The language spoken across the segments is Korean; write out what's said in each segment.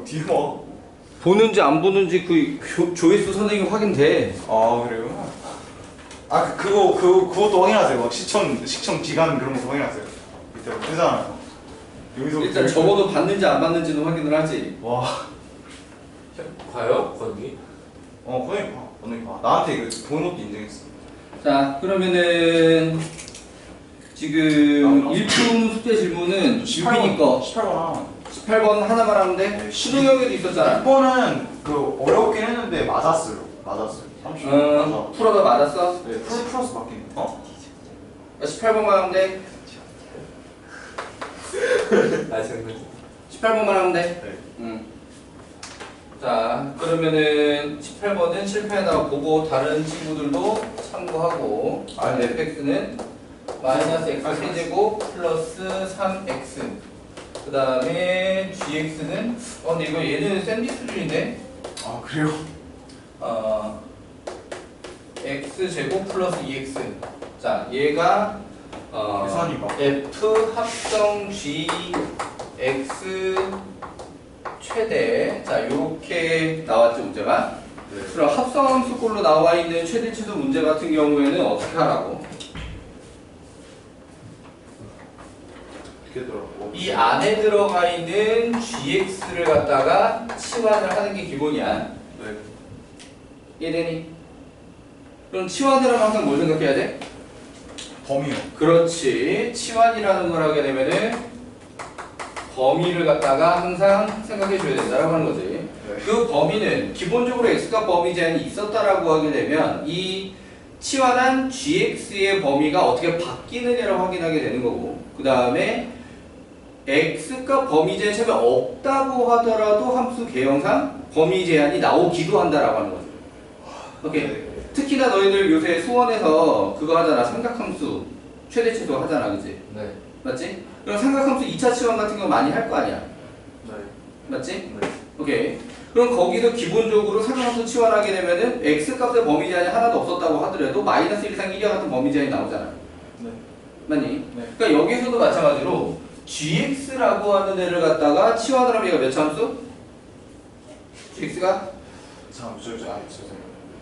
뒤에 봐. 보는지 안 보는지 그 조회수 선생님이 확인돼. 아 그래요? 아 그것도 확인하세요. 막 시청 기간 그런 것도 확인하세요. 밑에 뭐 뜨잖아요. 여기서 일단 적어도 봤는지 안 봤는지는 확인을 하지. 와. 봐요? 건기? 건너기 봐. 나한테 이거 보는 것도 인정했어. 자, 그러면은 지금 일품 숙제 질문은 6이니 거 18번 하나. 18번 하나만 하면 돼? 네, 수능형에도 있었잖아. 6번은 그 어렵긴 했는데 맞았어요. 30번. 맞아. 풀어도 맞았어? 네, 플러스 맞긴. 18번만 하면 돼? 아 장난. 18번만 하면 돼? 네. 자, 그러면은 18번은 실패하다가 보고 다른 친구들도 참고하고 네. fx는 마이너스 x 세제곱 플러스 3x 그 다음에 gx는 근데 이거 얘는 샌디 수준인데 아 그래요? x제곱 플러스 2x 자 얘가 계산이 막 f 합성 g x 최대 자 요렇게 나왔죠 문제가. 네. 그럼 합성함수꼴로 나와 있는 최대치수 문제 같은 경우에는 어떻게 하라고? 이렇게 더라고. 이 안에 들어가 있는 gx를 갖다가 치환을 하는 게 기본이야. 네. 이해되니? 그럼 치환을 하면 항상 뭘 생각해야 돼? 범위요. 그렇지. 치환이라는 걸 하게 되면은 범위를 갖다가 항상 생각해 줘야 된다라고 하는 거지. 네. 그 범위는 기본적으로 x값 범위 제한이 있었다라고 하게 되면 이 치환한 gx의 범위가 어떻게 바뀌느냐를 확인하게 되는 거고 그 다음에 x값 범위 제한 처음에 없다고 하더라도 함수 개형상 범위 제한이 나오기도 한다라고 하는 거지. 오케이. 네. 특히나 너희들 요새 수원에서 그거 하잖아. 삼각함수 최대치수 하잖아. 그치? 네. 맞지? 그럼 삼각함수 2차 치환 같은 거 많이 할 거 아니야. 네. 맞지? 네. 오케이. 그럼 거기서 기본적으로 삼각함수 치환하게 되면은 x값의 범위 제한이 하나도 없었다고 하더라도 마이너스 1 이상 1이와 같은 범위 제한이 나오잖아. 네. 맞니? 네. 그러니까 여기서도 마찬가지로 gx라고 하는 애를 갖다가 치환을 하면 얘가 몇 차 함수? gx가? 잠깐만, 죄송해요.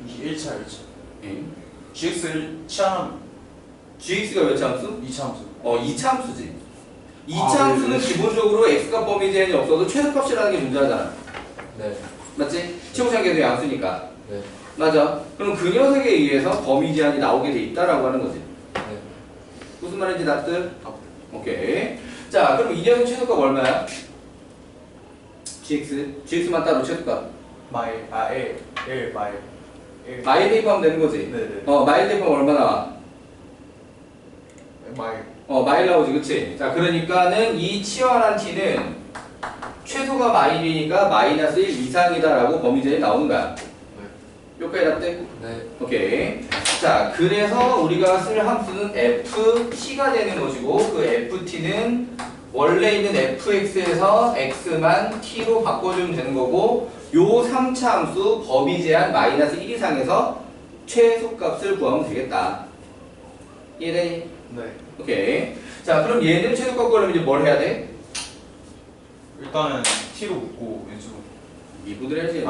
이게 1차. 응. GX를 치환하면 gx가 몇 차 함수? 2차 함수. 2차 함수지. 2차 아, 함수는 네. 기본적으로 x값 범위 제한이 없어도 최소값이라는 게 존재하잖아. 네. 맞지? 최고차계도 양수니까. 네. 맞아. 그럼 그 녀석에 의해서 범위 제한이 나오게 돼 있다라고 하는 거지. 네. 무슨 말인지 납득? 오케이. 자, 그럼 이 녀석 최소값 얼마야? gx만 따로 최소값. 마일 대입하면 되는 거지. 네네. 마일 대입하면 얼마 나와? 마일. 마일 나오지, 그치? 자, 그러니까는 이 치환한 t는 최소가 마일이니까 마이너스 1 이상이다라고 범위 제한이 나오는 거야. 여기까지 납득? 네. 오케이. 자, 그래서 우리가 쓸 함수는 ft가 되는 것이고 그 ft는 원래 있는 fx에서 x만 t로 바꿔주면 되는 거고 요 3차 함수 범위 제한 마이너스 1 이상에서 최소값을 구하면 되겠다. 이해되니? 네. 오케이. 자, 그럼 얘는 최소값 구하려면 이제 뭘 해야 돼? 일단은 T로 묶고 인수로. 미분을 해야지.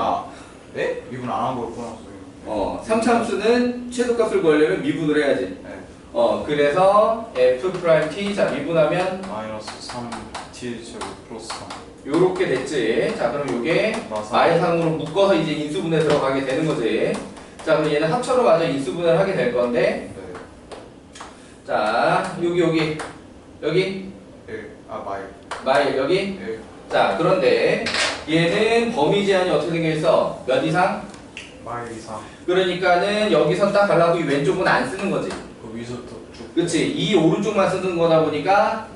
네? 미분 안 한 걸 끊었어요. 3차 함수는 최소값을 구하려면 미분을 해야지. 네. 그래서 f't 자 미분하면 마이너스 3 T 제곱 플러스 3. 요렇게 됐지. 자, 그럼 요게 맞아. 마이상으로 묶어서 이제 인수분해 들어가게 되는 거지. 자, 그럼 얘는 합쳐로 마저 인수분해를 하게 될 건데. 네. 자, 여기. 네. 마일. 마일 여기. 네. 자, 그런데 얘는 범위 제한이 어떻게 생겨 있어? 몇 이상? 마일 이상. 그러니까는 여기서 딱 가려고 이 왼쪽은 안 쓰는 거지. 그 위서부터 쭉. 그치? 이 오른쪽만 쓰는 거다 보니까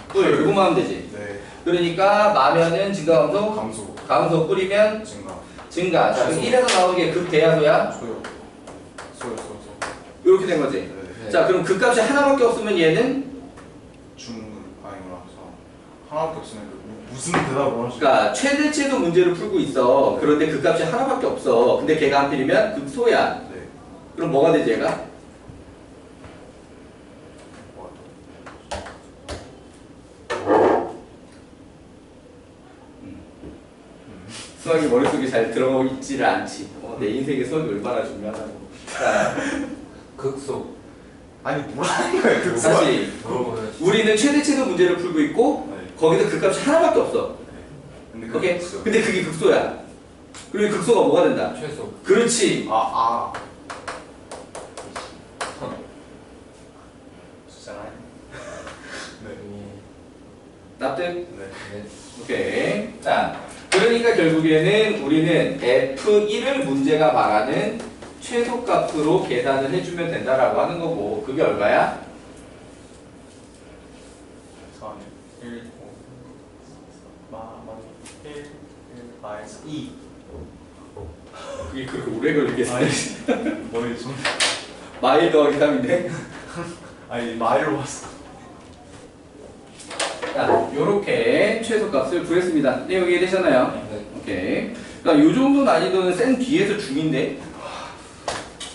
뿔 요거만 하면 되지. 네. 그러니까 마면은 증가함수 감소. 가함수 뿌리면 증가. 자, 그럼 1에서 나오는 게 극대야소야? 소요. 이렇게 된 거지. 네. 자, 그럼 그 값이 하나밖에 없으면 얘는 아니구나. 하나밖에 없으면 무슨 대답을 하시죠? 그러니까 최대치도 문제를 풀고 있어. 그런데 그 값이 하나밖에 없어. 근데 걔가 하필이면 극소야. 네. 그럼 뭐가 되지 얘가? 수학이 머릿속에 잘 들어있지를 않지. 내 인생에 수학이 얼마나 중요하다고. 자, 극소. 아니 뭐라는 거야 그 수학. 다시 우리는 최대치도 문제를 풀고 있고 네. 거기서 극값이 하나밖에 없어. 근데 오케이? 근데 그게 극소야. 그리고 극소가 뭐가 된다? 최소. 그렇지. 아. 진짜나요? 네. 납득? 네. 네. 오케이. 자, 그러니까 결국에는 우리는 F1을 문제가 말하는 최소값으로 계산을 해주면 된다라고 하는 거고, 그게 얼마야? 3, 1, 5, 1, 1, 마이너스 2. 그게 그렇게 오래 걸리겠어. 아니, 머리 좀. 마일 더하기 3인데? 아니, 마일로 왔어. 자, 요렇게 최소값을 구했습니다. 내용 이해되셨나요? 네. 오케이. 그러니까 요 정도 난이도는 센 B에서 중인데.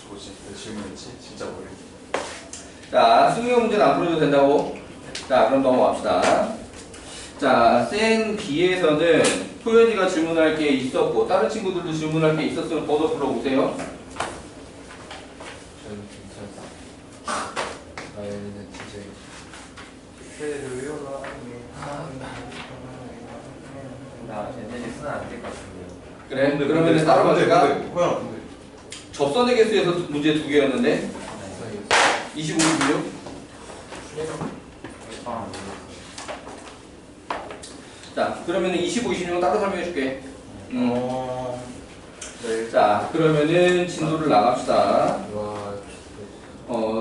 뭐지? 왜 질문했지? 진짜 모르겠네. 자, 수능형 문제는 안 풀어도 된다고? 자, 그럼 넘어갑시다. 자, 센 B에서는 소연이가 질문할 게 있었고 다른 친구들도 질문할 게 있었으면 번호 불러오세요. 저는 괜찮다. 나연이는 진짜 나 젠데리스는 안 될 것 같은데요. 그래, 그러면 따로 가져가. 호연아, 근데. 접선의 개수에서 문제 2개였는데 25, 26. 아, 자, 그러면은 25, 26은 따로 설명해 줄게. 네. 자, 그러면은 진도를 나갑시다. 와,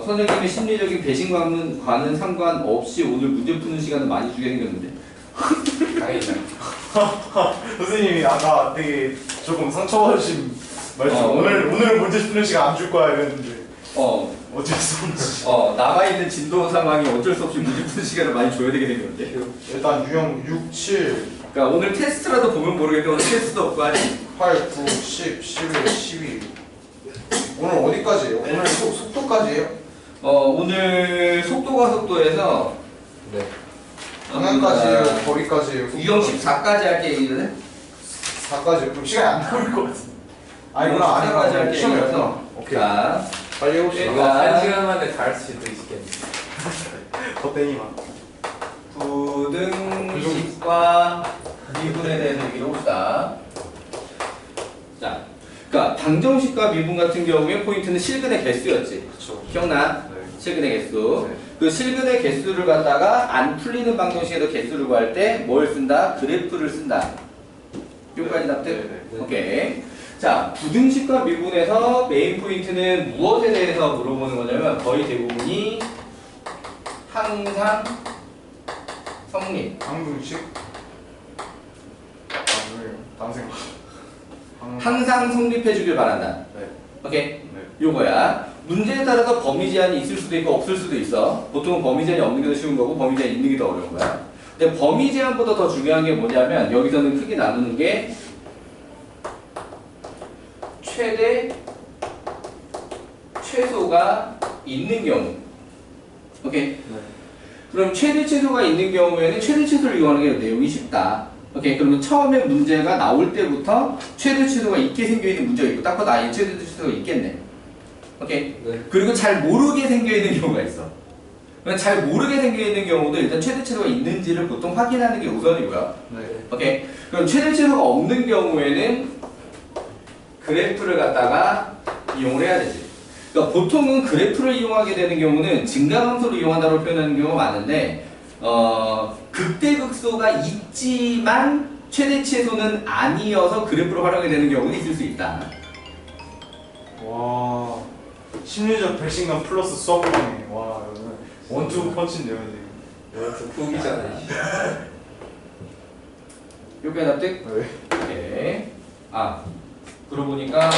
선생님의 심리적인 배신과는 상관없이 오늘 문제 푸는 시간을 많이 주게 생겼는데. 다행이다. 선생님이 아까 되게 조금 상처받으신 말씀. 오늘 문제 푸는 시간 안 줄 거야 이랬는데. 어쩔 수 없지. 남아있는 진도 상황이 어쩔 수 없이 문제 푸는 시간을 많이 줘야 되게 생겼는데. 일단 유형 6, 7, 그러니까 오늘 테스트라도 보면 모르겠는데 오늘 테스트도 없고 하니. 8, 9, 10, 11, 12. 오늘 어디까지예요? 오늘 속도까지예요? 오늘 속도가 속도에서 네. 방향까지예요? 거리까지예요? 유형 14까지 할게 얘기를 4까지. 그럼 시간이 안 남을 것 같은데. 아니구나. 14까지 할게 시험이 얘기라서. 없구나. 오케이. 자, 빨리 해봅시다. 이거 한 시간 만에 다 할 수도 있겠네. 겉땡이만. 부등식과 미분에 대해서 얘기를 해봅시다. 자, 그러니까 방정식과 미분 같은 경우에 포인트는 실근의 개수였지. 그쵸. 기억나? 네. 실근의 개수. 네. 그 실근의 개수를 갖다가 안 풀리는 방정식에서 개수를 구할 때 뭘 쓴다? 그래프를 쓴다. 여기까지 납득? 네, 네. 오케이. 자, 부등식과 미분에서 메인 포인트는 무엇에 대해서 물어보는 거냐면 거의 대부분이 항상 성립. 방금식? 딴 생각. 항상 성립해 주길 바란다. 네. 오케이? 네. 요거야. 문제에 따라서 범위 제한이 있을 수도 있고 없을 수도 있어. 보통은 범위 제한이 없는 게 더 쉬운 거고 범위 제한이 있는 게 더 어려운 거야. 근데 범위 제한보다 더 중요한 게 뭐냐면 여기서는 크게 나누는 게 최대, 최소가 있는 경우. 오케이? 네. 그럼 최대, 최소가 있는 경우에는 최대, 최소를 이용하는 게 내용이 쉽다. 오케이? 그러면 처음에 문제가 나올 때부터 최대, 최소가 있게 생겨있는 문제가 있고 딱 봐도 최대, 최소가 있겠네. 오케이? 네. 그리고 잘 모르게 생겨있는 경우가 있어. 그러니까 잘 모르게 생겨있는 경우도 일단 최대, 최소가 있는지를 보통 확인하는 게 우선이고요. 네. 오케이? 그럼 최대, 최소가 없는 경우에는 그래프를 갖다가 이용을 해야 되지. 그러니까 보통은 그래프를 이용하게 되는 경우는 증가함수를 이용한다고 표현하는 경우가 많은데 극대극소가 있지만 최대 최소는 아니어서 그래프를 활용하게 되는 경우는 있을 수 있다. 와. 심리적 배신감 플러스 수학방해. 와, 이거는 원투 펀치인데요, 이제. 이것도 푹이잖아요. 여기까지 납득? 네. 오케이. 그러고 보니까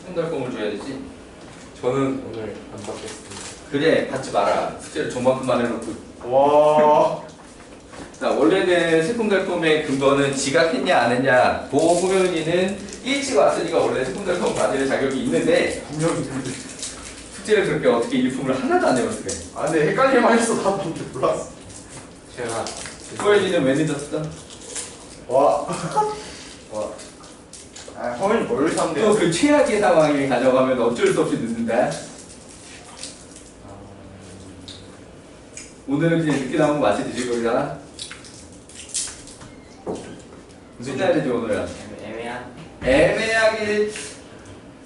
세분달콤을 줘야 되지. 저는 오늘 안 받겠습니다. 그래, 받지 마라. 숙제를 저만큼만 해놓고. 와. 자, 원래는 새콤달콤의 근거는 지각했냐 안 했냐. 고호연이는 일찍 왔으니까 원래 새콤달콤 받을 자격이 있는데 분명히 있는데. 숙제를 그렇게 어떻게 일품을 하나도 안 해봤어 그래. 근데 헷갈릴만 했어. 나도 몰랐어. 제가 호연이는 왜 늦었어? 와. 아, 허민이 뭘 사면 또 그 최악의 상황에 가져가면 어쩔 수 없이 늦는다. 오늘은 그냥 늦게 나온 거 마치 드실 거잖아. 끝나야 되지 오늘은. 애매하게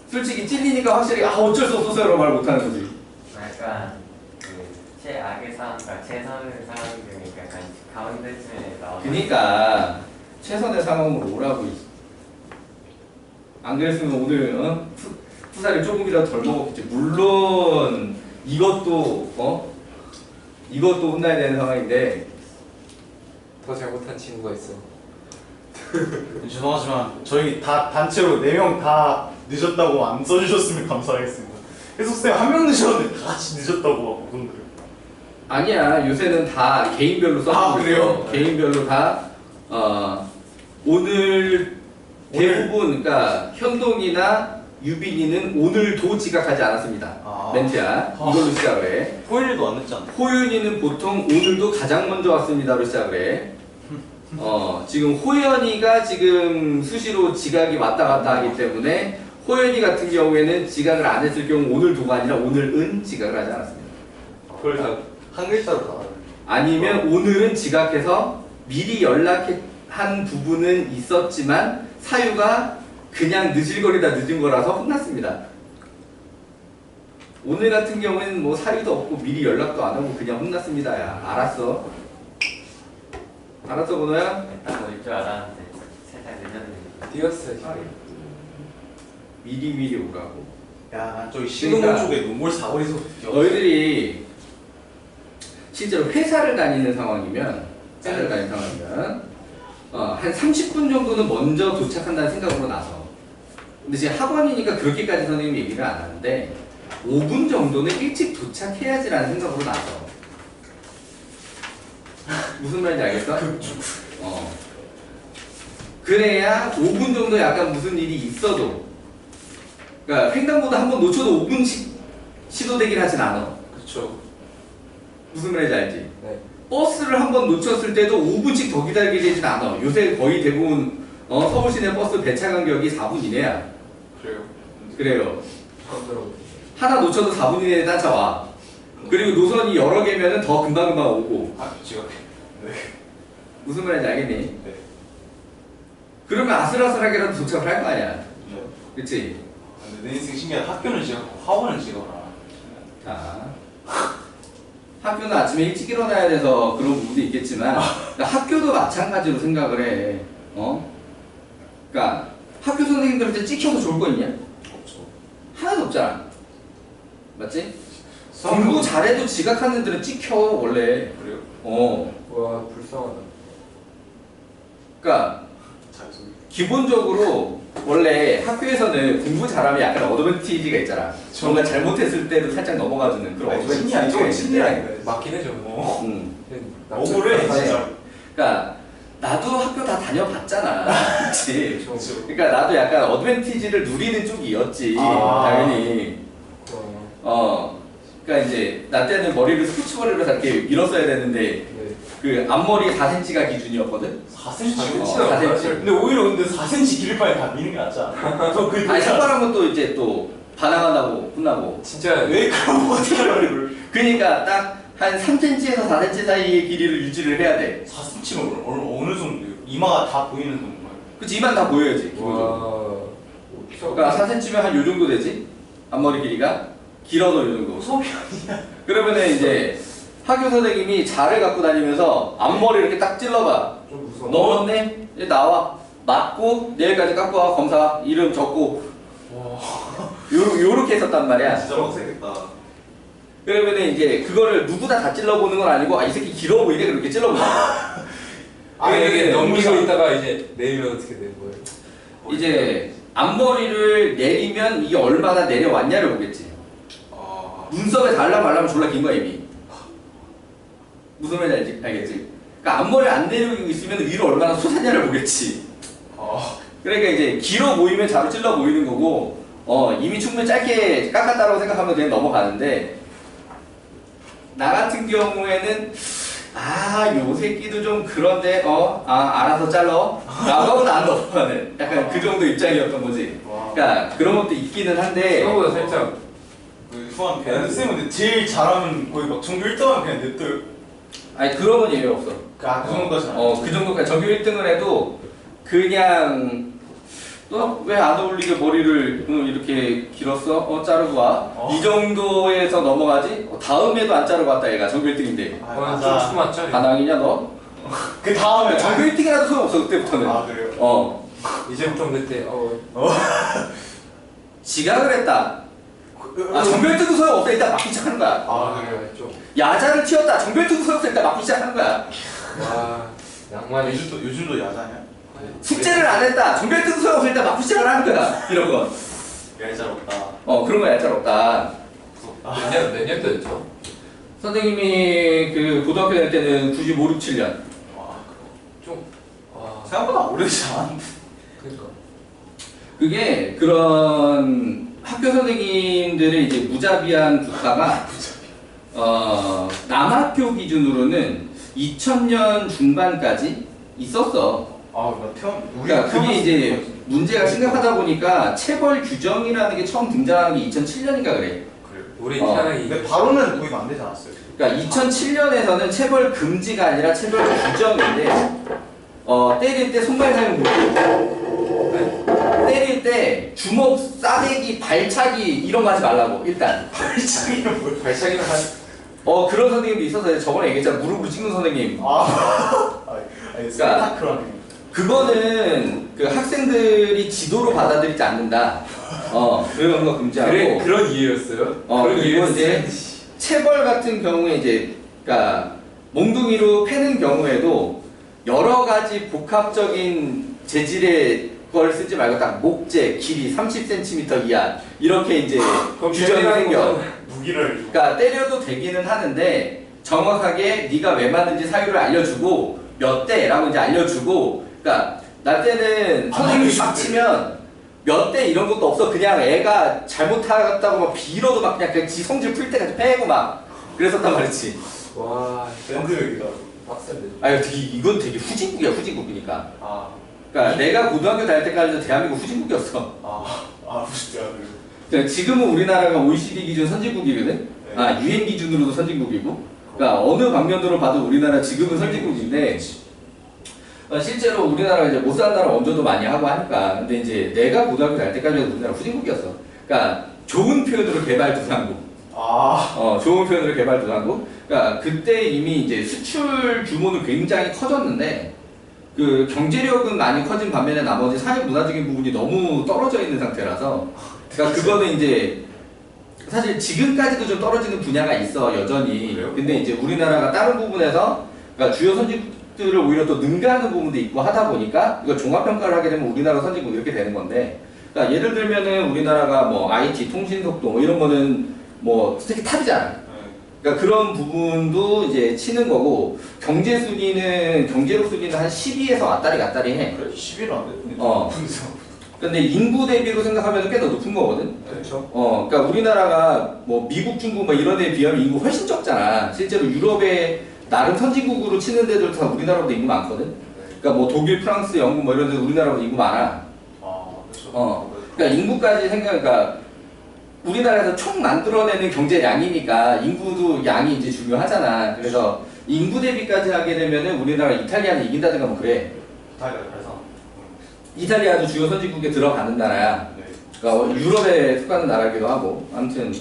솔직히 찔리니까 확실히 어쩔 수 없어서 이런 말 못하는 거지. 약간 그 최악의 상황, 그러니까 최선의 상황 중에 약간 가운데쯤에 나오는. 그러니까 최선의 상황으로 오라고. 안 그랬으면 오늘 푸사를 조금이라도 덜 먹었겠지. 물론 이것도 이것도 혼나야 되는 상황인데. 더 잘못한 친구가 있어. 죄송하지만 저희 다 단체로 4명 다 늦었다고 안 써주셨으면 감사하겠습니다. 해석쌤 한 명 늦었는데 다 같이 늦었다고 하고 그런데요. 아니야, 요새는 다 개인별로 써주고 그래요? 있어. 개인별로 다 오늘 대부분 그러니까 현동이나 유빈이는 오늘도 지각하지 않았습니다. 멘트야. 이걸로 시작을 해. 호일도 안 늦잖아. 호윤이는 보통 오늘도 가장 먼저 왔습니다로 시작을 해. 지금 호연이가 지금 수시로 지각이 왔다 갔다 하기 때문에 호연이 같은 경우에는 지각을 안 했을 경우 오늘도가 아니라 오늘은 지각을 하지 않았습니다. 그걸 다 한 글자로 다. 아니면 오늘은 지각해서 미리 연락한 부분은 있었지만 사유가 그냥 늦을거리다 늦은 거라서 혼났습니다. 오늘 같은 경우에는 뭐 사유도 없고 미리 연락도 안 하고 그냥 혼났습니다. 야, 알았어. 알았어, 번호야? 딱 올 줄 알았는데 살짝 늦었는데. 뛰었어요 지금. 미리 오라고. 야, 저기 신흥원 그러니까 쪽에 눈물 사거리에서 너희들이 실제로 회사를 다니는 상황이면 한 30분 정도는 먼저 도착한다는 생각으로 나서. 근데 지금 학원이니까 그렇게까지 선생님이 얘기를 안 하는데 5분 정도는 일찍 도착해야지라는 생각으로 나서. 무슨 말인지 알겠어? 그래야 5분 정도 약간 무슨 일이 있어도, 그러니까 횡단보도 한번 놓쳐도 5분씩 시도되긴 하진 않아. 그렇죠. 무슨 말인지 알지? 네. 버스를 한번 놓쳤을 때도 5분씩 더 기다리게 되진 않아. 요새 거의 대부분 서울 시내 버스 배차 간격이 4분 이내야. 그래요. 그래요. 처음 들어보네. 하나 놓쳐도 4분 이내에 딴차 와. 그리고 노선이 여러 개면은 더 금방금방 오고. 지각해. 네. 무슨 말인지 알겠니? 네. 그러면 아슬아슬하게라도 도착을 할 거 아니야. 네. 그치? 근데 내 인생 신기한 학교는 지각하고 학원은 지각하라. 자, 학교는 아침에 일찍 일어나야 돼서 그런 부분도 있겠지만 학교도 마찬가지로 생각을 해. 그러니까 학교 선생님들한테 찍혀서 좋을 거 있냐? 없죠. 하나도 없잖아. 맞지? 공부 잘해도 지각하는 애들은 찍혀 원래. 그래요? 와 불쌍하다. 그러니까 자기 기본적으로 원래 학교에서는 공부 잘하면 약간 어드밴티지가 있잖아. 뭔가 잘못했을 때도 살짝 넘어가주는 그런 어드밴티지가 있는데. 맞긴 해죠. 억울해 진짜. 그러니까 나도 학교 다 다녀봤잖아. 그치? 그렇죠. 그러니까 나도 약간 어드밴티지를 누리는 쪽이었지. 아. 당연히. 그러니까 이제 나 때는 머리를 스포츠 머리로 이렇게 밀었어야 되는데 네. 그 앞머리 4cm가 기준이었거든. 4cm? 4cm. 근데 오히려 근데 4cm 길을 바에 다 미는 게 낫지 않아? 저그 아니 상관하면 또 이제 또 반항한다고 혼나고. 진짜 왜 그럼 어떻게 하려고 그래? 그러니까 딱 한 3cm에서 4cm 사이의 길이를 유지를 해야 돼. 4cm면 어느 정도예요? 이마가 다 보이는 정도인가요? 그치, 이만 다 보여야지 기본적으로. 와. 그러니까 4cm면 한 요 정도 되지? 앞머리 길이가 길어도 요 정도. 소비 아니야. 그러면은 이제 학교 선생님이 자를 갖고 다니면서 앞머리 이렇게 딱 찔러봐. 좀 무서워. 넘었네? 이제 나와. 맞고 내일까지 깎고 와. 검사 이름 적고. 와 요렇게 했었단 말이야. 진짜 빡세겠다. 그러면은 이제 그거를 누구나 다 찔러보는 건 아니고 이 새끼 길어 보이네 그렇게 찔러보는 거야. 이게 넘기고 잘- 있다가 이제 내리면 어떻게 되는 거예요? 이제 앞머리를 내리면 이게 얼마나 내려왔냐를 보겠지. 눈썹에 달라고 말라면 졸라 긴 거야 이미. 무슨 말인지 알겠지? 그러니까 앞머리 안 내리고 있으면 위로 얼마나 솟았냐를 보겠지. 그러니까 이제 길어 보이면 자로 찔러 보이는 거고 이미 충분히 짧게 깎았다고 생각하면 그냥 넘어가는데 나 같은 경우에는 요 새끼도 좀 그런데 알아서 잘라 라고 하고 안 넘어가는 약간 그 정도 입장이었던 거지. 그러니까 그런 것도 있기는 한데 생각보다 살짝 그 후한 배는 쌤은 근데 제일 잘하면 거의 막 전교 1등하면 그냥 냅둬요. 아니 그런 건 예외 없어. 그 정도까지는 아니죠. 그 정도까지 전교 1등을 해도 그냥 너 왜 안 어울리게 머리를 이렇게 길었어? 자르고 와. 이 정도에서 넘어가지? 다음에도 안 자르고 왔다 얘가 전교 1등인데. 아, 좀 맞아. 맞죠? 반항이냐 너? 그 다음에 전교 1등이라도 소용없어 그때부터는. 아 그래요? 이제부터 그때 지각을 했다. 전교 1등도 소용없어. 일단 맞기 시작하는 거야. 아 그래요? 좀. 야자를 튀었다. 전교 1등도 소용없어. 일단 맞기 시작하는 거야. 와 낭만이 요즘도 야자냐? 숙제를 안 했다. 전교 1등도 소용없어. 일단 맞기 시작을 하는 거야. 이런 거. 얄짤없다. 그런 거 얄짤없다. 몇 년도였죠? 선생님이 그 고등학교 다닐 때는 95, 6, 7년. 생각보다 오래되지 않았는데. 그러니까 그게 그런 학교 선생님들의 이제 무자비한 국가가 남학교 기준으로는 2000년 중반까지 있었어. 그러니까 그게 이제 문제가 심각하다 보니까 체벌 규정이라는 게 처음 등장한 게 2007년인가 그래. 우리 태양이 근데 바로는 도입 안 되지 않았어요? 그러니까 2007년에서는 체벌 금지가 아니라 체벌 규정인데 때릴 때 손발 사용 못해. 때릴 때 주먹, 싸대기, 발차기 이런 거 하지 말라고 일단. 발차기는 뭐야? 발차기는 그런 선생님도 있어서 저번에 얘기했잖아. 무릎으로 찍는 선생님. 아니 스펙타클하네. 그거는 그 학생들이 지도로 받아들이지 않는다. 그런 거 금지하고. 그런 이유였어요? 그리고 이제 체벌 같은 경우에 이제 그러니까 몽둥이로 패는 경우에도 여러 가지 복합적인 재질의 걸 쓰지 말고 딱 목재 길이 30cm 이하 이렇게 이제 규정이 생겨. 무기를. 그러니까 때려도 되기는 하는데 정확하게 네가 왜 맞는지 사유를 알려주고 몇 대라고 이제 알려주고. 그러니까 나 때는 선생님이 막 치면 몇 대 이런 것도 없어. 그냥 애가 잘못하다고 막 빌어도 막 그냥 지 성질 풀 때까지 패고 막 그랬었단 말이지. 와 밴드웨이다. 빡센데. 아니 이건 되게 후진국이야. 후진국이니까. 아. 그러니까 내가 고등학교 다닐 때까지도 대한민국 후진국이었어. 진짜. 그러니까 지금은 우리나라가 OECD 기준 선진국이거든. UN 기준으로도 선진국이고. 그러니까 어느 방면으로 봐도 우리나라 지금은 선진국인데 실제로 우리나라가 이제 못 사는 나라 원조도 많이 하고 하니까. 근데 이제 내가 고등학교 다닐 때까지는 우리나라 후진국이었어. 그러니까 좋은 표현으로 개발도상국. 좋은 표현으로 개발도상국. 그러니까 그때 이미 이제 수출 규모는 굉장히 커졌는데 그 경제력은 많이 커진 반면에 나머지 사회 문화적인 부분이 너무 떨어져 있는 상태라서. 그러니까 그거는 이제 사실 지금까지도 좀 떨어지는 분야가 있어 여전히. 근데 이제 우리나라가 다른 부분에서 그러니까 주요 선진국들을 오히려 또 능가하는 부분도 있고 하다 보니까 이거 종합평가를 하게 되면 우리나라 선진국 이렇게 되는 건데. 그러니까 예를 들면은 우리나라가 뭐 IT 통신속도 뭐 이런 거는 뭐 특히 탑이잖아. 그러니까 그런 부분도 이제 치는 거고 경제 순위는 경제력 순위는 한 10위에서 왔다리 갔다리 해. 그래 10위는 안 돼. 근데 인구 대비로 생각하면 꽤 더 높은 거거든. 그렇죠. 그러니까 우리나라가 뭐 미국, 중국 뭐 이런 데에 비하면 인구 훨씬 적잖아. 실제로 유럽의 나름 선진국으로 치는 데들 다 우리나라보다 인구 많거든. 그러니까 뭐 독일, 프랑스, 영국 뭐 이런 데 우리나라보다 인구 많아. 그렇죠. 그러니까 인구까지 그러니까 우리나라에서 총 만들어내는 경제량이니까 인구도 양이 이제 중요하잖아. 그래서 인구 대비까지 하게 되면은 우리나라 이탈리아는 이긴다든가 뭐 그래. 이탈리아도 주요 선진국에 들어가는 나라야. 그러니까 유럽에 속하는 나라기도 하고. 아무튼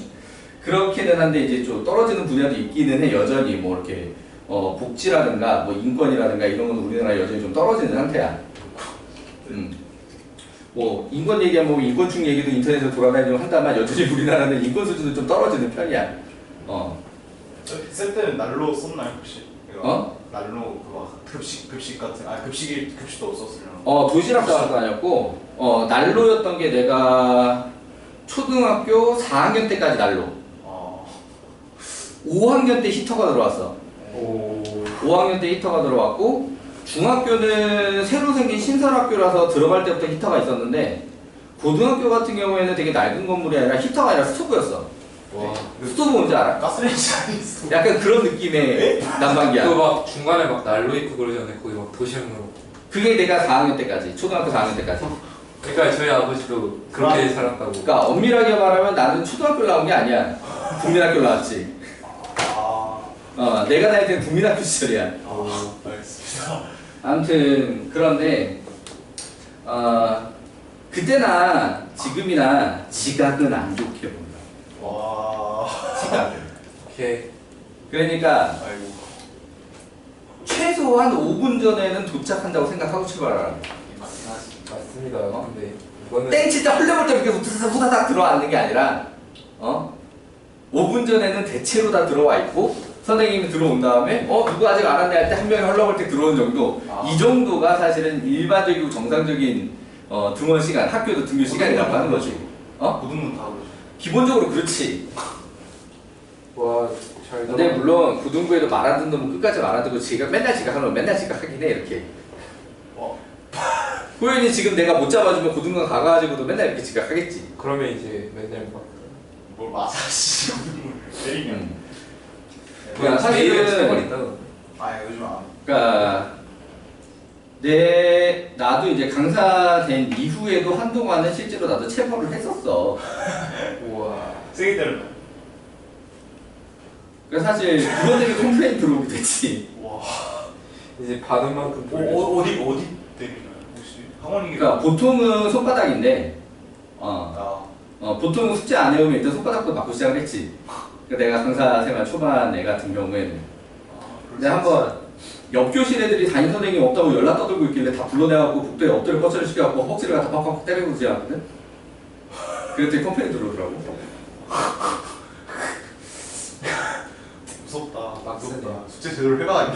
그렇기는 한데 이제 좀 떨어지는 분야도 있기는 해. 여전히 뭐 이렇게 복지라든가 뭐 인권이라든가 이런 건 우리나라 여전히 좀 떨어지는 상태야. 뭐 인권 얘기하면 뭐 인권충 얘기도 인터넷에 돌아다니고 한다만 여전히 우리나라는 인권 수준은 좀 떨어지는 편이야. 쌤 때는 난로 썼나요 혹시? 난로 그거 급식 같은 급식도 없었으려나? 도시락 싸서 다녔고 난로였던 게 내가 초등학교 4학년 때까지 난로. 5학년 때 히터가 들어왔어. 5학년 때 히터가 들어왔고 중학교는 새로 생긴 신설학교라서 들어갈 때부터 히터가 있었는데 고등학교 같은 경우에는 되게 낡은 건물이 아니라 히터가 아니라 스토브였어. 와. 스토브 뭔지 알아? 가스레인지 아니었어. 약간 그런 느낌의 난방기야. 그거 막 중간에 막 난로 있고 그러잖아요. 거기 막 도시락으로. 그게 내가 4학년 때까지, 초등학교 4학년 때까지. 그러니까 저희 아버지도 그렇게 살았다고. 그러니까 엄밀하게 말하면 나는 초등학교 나온 게 아니야. 국민학교 나왔지. 내가 다닐 때는 국민학교 시절이야. 알겠습니다. 아무튼 그런데 그때나 지금이나 지각은 안 좋게 본다. 와. 지각. 오케이. 그러니까 아이고. 최소한 5분 전에는 도착한다고 생각하고 출발하라. 맞습니다. 근데 이거는 땡칠 때 헐레벌떡 이렇게 후다닥 들어앉는 게 아니라 5분 전에는 대체로 다 들어와 있고 선생님이 들어온 다음에 누구 아직 안 왔네 할 때 한 명이 헐레벌떡 들어오는 정도. 이 정도가 사실은 일반적이고 정상적인 등원 시간, 학교도 등교 시간이라고 하는 거지. 고등문 다 그러죠. 기본적으로 그렇지. 와, 잘 근데 물론 고등부에도 말 안 듣는 놈은 끝까지 말 안 듣고 맨날 지각하는 놈은 맨날 지각하긴 해 이렇게. 호연이 지금 내가 못 잡아주면 고등관 가가지고도 맨날 이렇게 지각하겠지. 그러면 이제 맨날 막 뭘 맞아 씨. 때리면. 그냥 사실은 사실은 있다. 아 요즘 안. 그러니까 나도 이제 강사 된 이후에도 한동안은 실제로 나도 체벌을 했었어. 우와. 세게 때려요. 그래서 사실 그것 때문에 컴플레인 들어오게 됐지. 와. 이제 받은 만큼 어디 때리나요? 혹시 학원이? 그러니까 보통은 손바닥인데 아. 보통 숙제 안 해오면 일단 손바닥부터 맞고 시작을 했지. 그러니까 내가 강사 생활 초반 애 같은 경우에는 근데 한번 옆 교실 애들이 담임 선생님 없다고 연락 떠들고 있길래 다 불러내갖고 복도에 엎드려 뻗쳐를 시켜갖고 헉지를 갖다 팍팍 때리고 지나거든. 그랬더니 컴플레인 들어오더라고. 무섭다. 빡세네. 무섭다. 숙제 제대로 해봐 임마.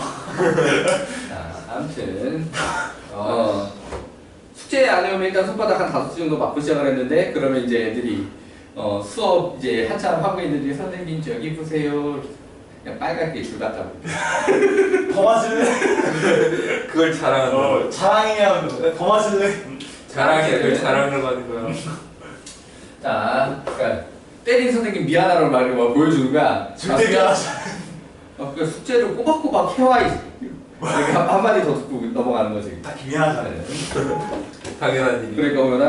자, 아무튼 숙제 안 해오면 일단 손바닥 한 5개 정도 맞고 시작을 했는데 그러면 이제 애들이 수업 이제 한참 하고 있는데 선생님 저기 보세요. 그냥 빨갛게 줄 갖다 더 맞을래? 그걸 자랑한다. 자랑이야. 더 맞을래? 자랑이야. 그걸 자랑을 하는 거야. 자, 그러니까 때린 선생님 미안하라는 말을 뭐 보여주는 거야. 절대 미안하지. 그러니까 숙제를 꼬박꼬박 해와 이렇게 한마디 더 듣고 넘어가는 거지. 다 미안하잖아. 당연한 일이. 그러니까 오면은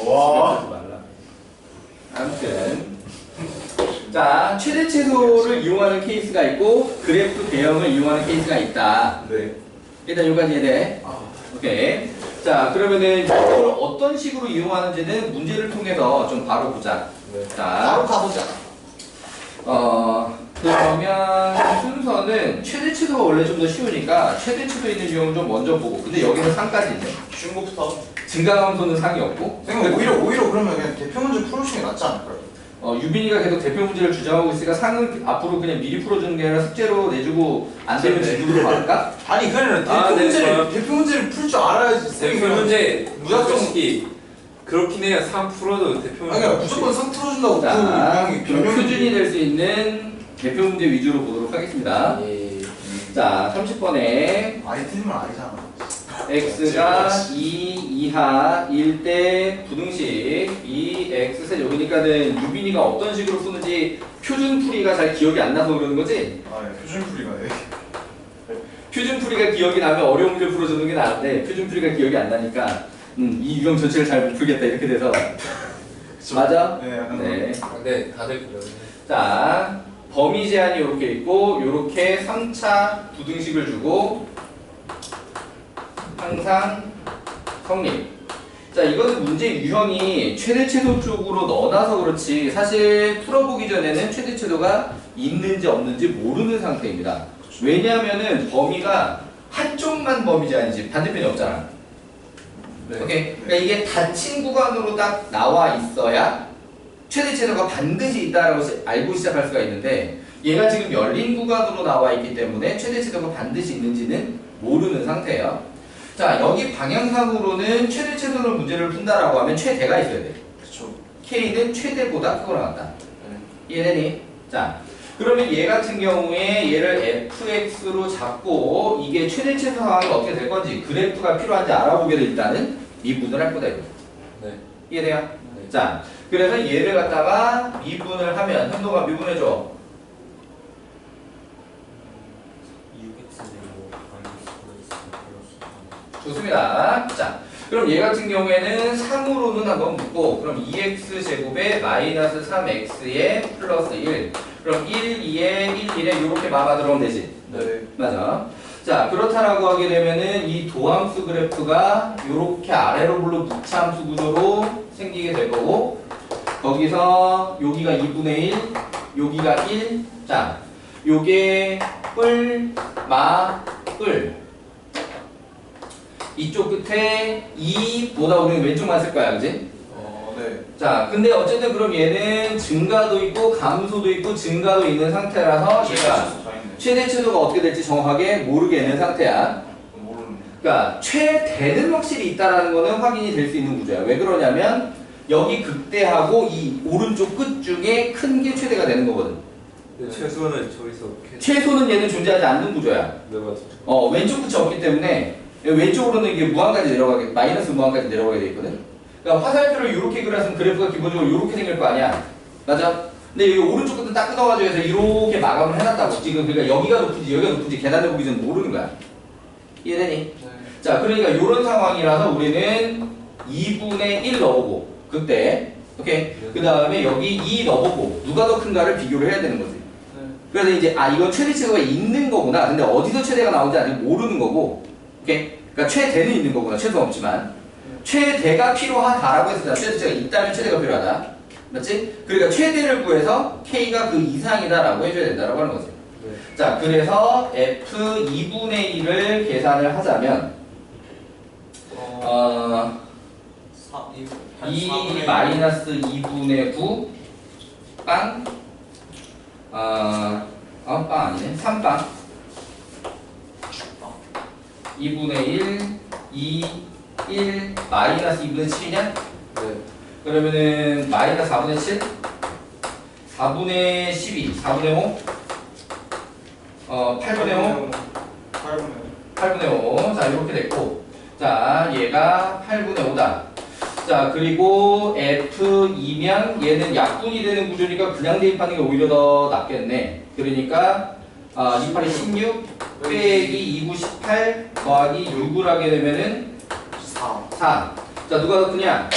와. 하지 말라. 아무튼 자 최대치도를 이용하는 케이스가 있고 그래프 대형을 이용하는 케이스가 있다. 네. 일단 여기까지 해야 돼. 오케이. 자 그러면은 이걸 어떤 식으로 이용하는지는 문제를 통해서 좀 바로 보자. 네. 자 가보자. 그러면 순서는 최대치도가 원래 좀 더 쉬우니까 최대치도 있는 유형을 좀 먼저 보고 근데 여기는 상까지 있네. 쉬운 거부터. 증가함수는 상이 없고 선생님 오히려 그러면 그냥 대표 문제 풀어주는 게 낫지 않을까요? 유빈이가 계속 대표 문제를 주장하고 있으니까 상은 앞으로 그냥 미리 풀어주는 게 아니라 숙제로 내주고 안 되면 지급으로 받을까? 아니 그거는 아, 네, 좋아요. 대표 문제를 풀 줄 알아야지. 대표 문제 무작정- 솔직히 그렇긴 해요. 3 풀어도 대표 문제. 아니 그러니까 무조건 상 풀어준다고 자, 그 그럼 변명이- 표준이 될 수 있는 대표 문제 위주로 보도록 하겠습니다. 예. 자, 30번에 아니 틀리면 아니잖아. x가 2 이하 1대 부등식 이 x셋 여기니까는 유빈이가 어떤 식으로 푸는지 표준풀이가 잘 기억이 안 나서 그러는 거지? 아 표준 풀이가 돼. 표준풀이가 기억이 나면 어려운 문제 풀어주는 게 나은데 표준풀이가 기억이 안 나니까 이 유형 전체를 잘 못 풀겠다 이렇게 돼서 맞아? 네 약간 네. 근데 다들 그러네. 자 범위 제한이 이렇게 있고 이렇게 3차 부등식을 주고 항상 성립. 자 이거는 문제 유형이 최대체도 쪽으로 넣어놔서 그렇지 사실 풀어보기 전에는 최대체도가 있는지 없는지 모르는 상태입니다. 왜냐하면은 범위가 한쪽만 범위 제한이지 반대편이 없잖아. 네. 오케이. 그러니까 이게 닫힌 구간으로 딱 나와 있어야 최대체도가 반드시 있다라고 알고 시작할 수가 있는데 얘가 지금 열린 구간으로 나와 있기 때문에 최대체도가 반드시 있는지는 모르는 상태예요. 자 여기 방향상으로는 최대체도로 문제를 푼다라고 하면 최대가 있어야 돼. 그렇죠. K는 최대보다 크고 나간다. 이해되니? 자 그러면 얘 같은 경우에 얘를 fx로 잡고 이게 최대체도 상황이 어떻게 될 건지 그래프가 필요한지 알아보게 돼 일단은 이 부분을 할 거다 이거. 네. 이해돼요? 네. 자, 그래서 얘를 갖다가 미분을 하면 현도가 미분해줘. 6x 제곱 좋습니다. 자, 그럼 얘 같은 경우에는 3으로는 한번 묶고, 그럼 2x제곱에 마이너스 3x에 플러스 1. 그럼 1, 2에 1, 1에 이렇게 마가 들어오면 되지. 네. 맞아. 자, 그렇다라고 하게 되면은 이 도함수 그래프가 이렇게 아래로 불러 무차함수 구조로 생기게 될 거고, 거기서 여기가 2분의 1, 여기가 1. 자, 요게 뿔, 마, 뿔. 이쪽 끝에 2보다 우리는 왼쪽만 쓸 거야, 그지? 네. 자, 근데 어쨌든 그럼 얘는 증가도 있고 감소도 있고 증가도 있는 상태라서 얘가 최대 최소가 어떻게 될지 정확하게 모르겠는 상태야. 모르는. 그러니까 최대는 확실히 있다라는 거는 확인이 될 수 있는 구조야. 왜 그러냐면 여기 극대하고 이 오른쪽 끝 중에 큰 게 최대가 되는 거거든. 근데 최소는 저기서 이렇게. 최소는 얘는 존재하지 않는 구조야. 네, 맞아. 왼쪽 끝이 없기 때문에 왼쪽으로는 이게 무한까지 내려가게, 마이너스 무한까지 내려가게 돼 있거든. 그러니까 화살표를 이렇게 그렸으면 그래프가 기본적으로 이렇게 생길 거 아니야. 맞아? 근데 여기 오른쪽 끝은 딱 끊어가지고 해서 이렇게 마감을 해놨다고. 지금 그러니까 여기가 높은지 여기가 높은지 계단을 보기 전에 모르는 거야. 이해되니? 네. 자, 그러니까 이런 상황이라서 우리는 2분의 1 넣어보고 그때 오케이? 그 다음에 여기 2 넣어보고 누가 더 큰가를 비교를 해야 되는 거지. 네. 그래서 이제 이건 최대 최소가 있는 거구나. 근데 어디서 최대가 나오는지 아직 모르는 거고, 오케이? 그러니까 최대는 있는 거구나. 최소는 없지만 최대가 필요하다라고 했을 때 최대 최대가 있다면 최대가 필요하다. 맞지? 그러니까 최대를 구해서 K가 그 이상이다라고 해줘야 된다라고 하는 거지. 네. 자, 그래서 F 2분의 1을 계산을 하자면 2 마이너스 2분의 9 빵 빵 아니네 3빵 2분의 1 2 1 마이너스 2분의 7이냐? 네. 그러면은 마이너스 4분의 7 4분의 12 4분의 5 8분의 5 8분의 5 자 이렇게 됐고 자 얘가 8분의 5다 자 그리고 F2면 얘는 약분이 되는 구조니까 그냥 대입하는 게 오히려 더 낫겠네 그러니까 28이 16 빼기 2, 9, 18 더하기 6을 하게 되면은 4 자 누가 더 크냐?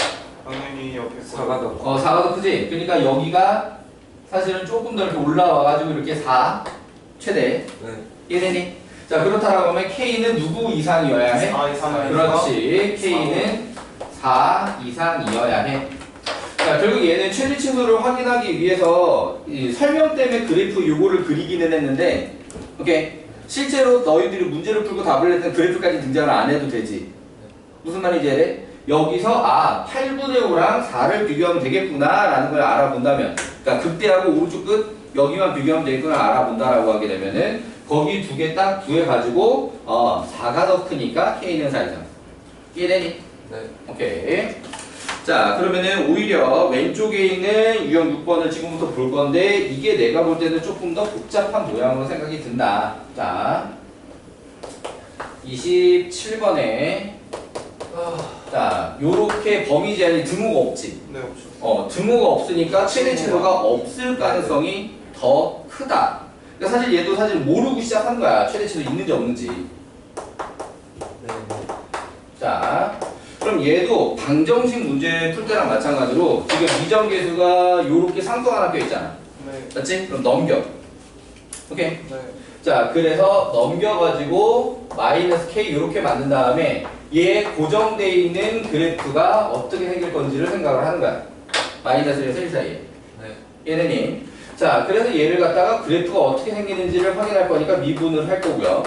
당연히 옆에 4가 더. 4가 더 크지? 그러니까 여기가 사실은 조금 더 이렇게 올라와가지고 이렇게 4 최대 네. 이해되니? 자 그렇다라고 하면 K는 누구 이상이어야 해? 4 이상. 그렇지 K는 4 이상이어야 해. 자 결국 얘는 최대 최소를 확인하기 위해서 이 설명 때문에 그래프 요거를 그리기는 했는데 오케이 실제로 너희들이 문제를 풀고 답을 낼 때 그래프까지 등장을 안 해도 되지. 무슨 말인지 알아? 여기서 8분의 5랑 4를 비교하면 되겠구나 라는 걸 알아본다면 그러니까 극대하고 오른쪽 끝 여기만 비교하면 되겠구나 알아본다라고 하게 되면은 거기 두 개 딱 구해가지고 4가 더 크니까 K는 4 이상 이해되니? 네. 오케이 자 그러면은 오히려 왼쪽에 있는 유형 6번을 지금부터 볼 건데 이게 내가 볼 때는 조금 더 복잡한 모양으로 생각이 든다 자 27번에 자 요렇게 범위 제한이 등호가 없지 네, 없죠. 등호가 없으니까 최대 최소가 없을 가능성이 더 크다 그러니까 사실 얘도 사실 모르고 시작한 거야 최대 최소 있는지 없는지 네. 자 그럼 얘도 방정식 문제 풀 때랑 마찬가지로 지금 미정계수가 요렇게 상수가 하나 껴 있잖아 네. 맞지? 그럼 넘겨 오케이 네. 자 그래서 넘겨가지고 마이너스 K 요렇게 만든 다음에 얘 고정되어 있는 그래프가 어떻게 생길 건지를 생각을 하는 거야 마이너스에서 1 사이에 네. 얘네니 자 그래서 얘를 갖다가 그래프가 어떻게 생기는지를 확인할 거니까 미분을 할 거고요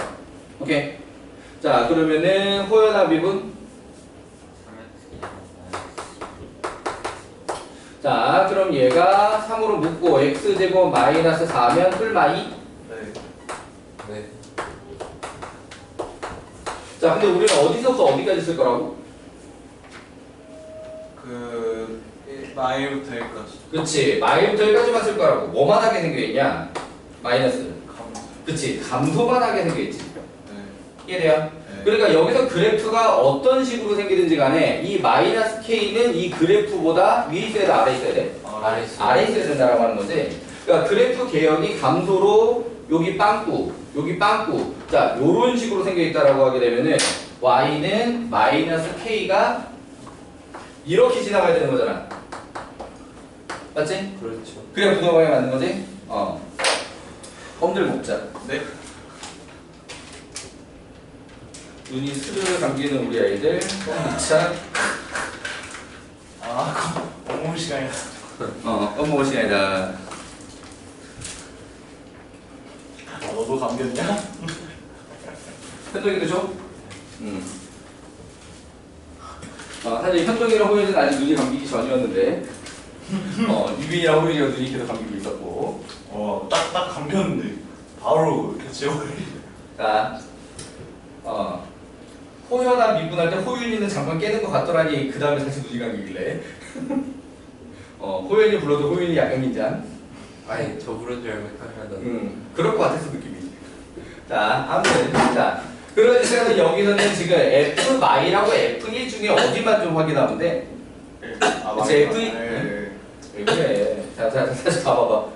오케이 자 그러면은 호연아 미분 자 그럼 얘가 3으로 묶고 x제곱 마이너스 4면 뿔마 2 네. 네. 자 근데 우리는 어디서부터 어디까지 쓸 거라고? 마일부터 여기까지. 그치 마일부터 여기까지만 쓸 거라고 뭐만 하게 생겨있냐? 마이너스 감. 그치 감소만 하게 생겨있지 네. 이해돼요? 네. 그러니까 여기서 그래프가 어떤 식으로 생기든지 간에 이 마이너스 K는 이 그래프보다 위에 있어야 돼, 아래에 있어야 돼? 아래 있어. 아래에 있어야 된다라고 하는 거지. 그러니까 그래프 개혁이 감소로 여기 빵꾸, 여기 빵꾸. 자, 요런 식으로 생겨 있다라고 하게 되면은 Y는 마이너스 K가 이렇게 지나가야 되는 거잖아. 맞지? 그렇죠. 그래야 부동방에 맞는 거지? 껌들 먹자. 네. 눈이 스르르 감기는 우리 아이들. 껌 먹자. 껌 먹을 시간이야. 껌 먹을 시간이다. 너도 감겼냐? 현동이도 줘? 사실 현동이랑 호윤이는 아직 눈이 감기기 전이었는데 유빈이랑 호윤이가 눈이 계속 감기고 있었고. 딱 감겼는데 바로 이렇게 지워버리. 자, 호연아 미분할 때 호윤이는 잠깐 깨는 것 같더라니 그 다음에 다시 눈이 감기길래 호연이 불러도 호윤이 약간 긴장. 아니 저 부른 줄 알고 하면 그럴 것 같아서 느낌이. 자, 아무튼 자, 그런 시간은 여기서는 지금 F-라고 F1 중에 어디만 좀 확인하면 돼? 그치, F1? 왜 그래? 자, 다시 봐봐봐.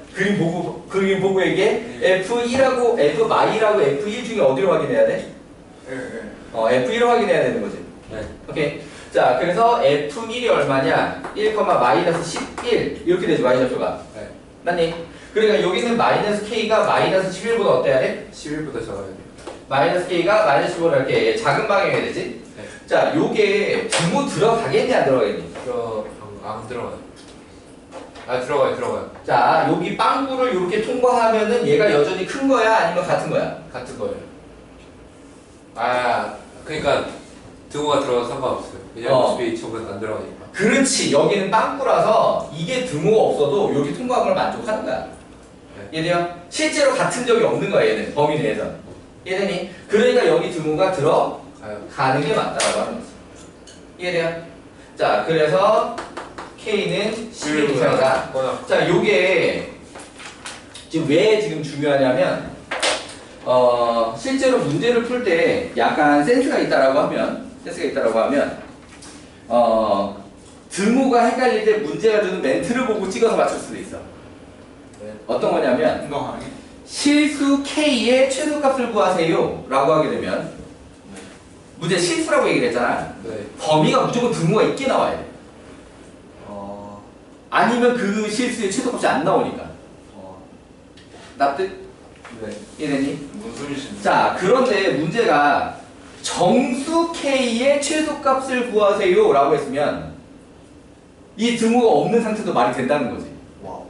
그림 보고 얘기해. F1하고 F-라고 F1 중에 어디로 확인해야 돼? F1로 확인해야 되는 거지. 네. 오케이. 자, 그래서 F1이 얼마냐? 1, 마이너스 11 이렇게 되지, 마이너스가. 네. 맞니? 그러니까 여기는 마이너스 K가 마이너스 11보다 어때야 돼? 11보다 적어야 돼. 마이너스 K가 마이너스 11보다 이렇게 작은 방향이 되지? 네. 자, 요게 부모 들어가겠니 안 들어가겠니? 안 들어가요. 아 들어가요. 자, 여기 빵구를 이렇게 통과하면은 얘가 여전히 큰 거야? 아니면 같은 거야? 같은 거예요. 그러니까 등호가 들어가도 상관없어요. 왜냐면 어차피 저건 안 들어가니까. 그렇지. 여기는 빵꾸라서 이게 등호가 없어도 여기 통과함을 만족하는 거야. 얘들아, 실제로 같은 적이 없는 거야, 얘는. 범위 내에서. 얘들이. 그러니까 여기 등호가 들어가는 게 맞다라고 하는 거지. 얘들아. 자, 그래서 K는 11 이상이다. 자, 요게 지금 왜 지금 중요하냐면 실제로 문제를 풀 때 약간 센스가 있다라고 하면 등호가 헷갈릴 때 문제가 주는 멘트를 보고 찍어서 맞출 수도 있어. 네. 어떤 거냐면 건강하게. 실수 K의 최소값을 구하세요 라고 하게 되면 문제 실수라고 얘기를 했잖아. 네. 범위가 무조건 등호가 있게 나와야 돼. 아니면 그 실수의 최소값이 안 나오니까. 납득? 네. 이해되니? 무슨 소리신지. 자, 그런데 문제가 정수 K의 최소값을 구하세요 라고 했으면 이 등호가 없는 상태도 말이 된다는 거지. 와우.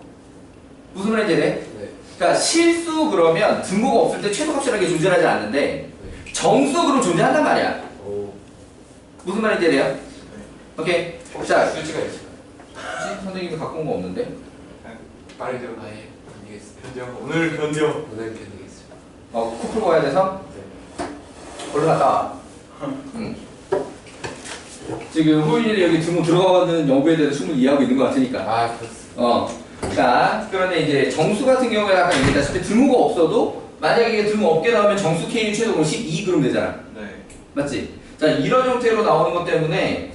무슨 말인지 돼? 네. 그러니까 실수 그러면 등호가 없을 때 최소값이라는 게 존재하지 않는데 정수 그럼 존재한단 말이야. 오. 무슨 말인지 돼요? 네. 오케이. 자, 수치가 있어요. 혹시 선생님도 갖고 온 거 없는데? 빨리 좀 아예 견디겠습니다. 오늘 견뎌. 오늘 견디겠습니다. 코 풀고 와야 돼서? 네. 얼른 갔다 와. 지금 호윤이 여기 등호 들어가는 연구에 대해서 충분히 이해하고 있는 것 같으니까. 그렇습니다. 자, 그런데 이제 정수 같은 경우에 아까 얘기했다시피 등호가 없어도 만약에 이게 등호 없게 나오면 정수 K는 최소로 12 그럼 되잖아. 네. 맞지? 자, 이런 형태로 나오는 것 때문에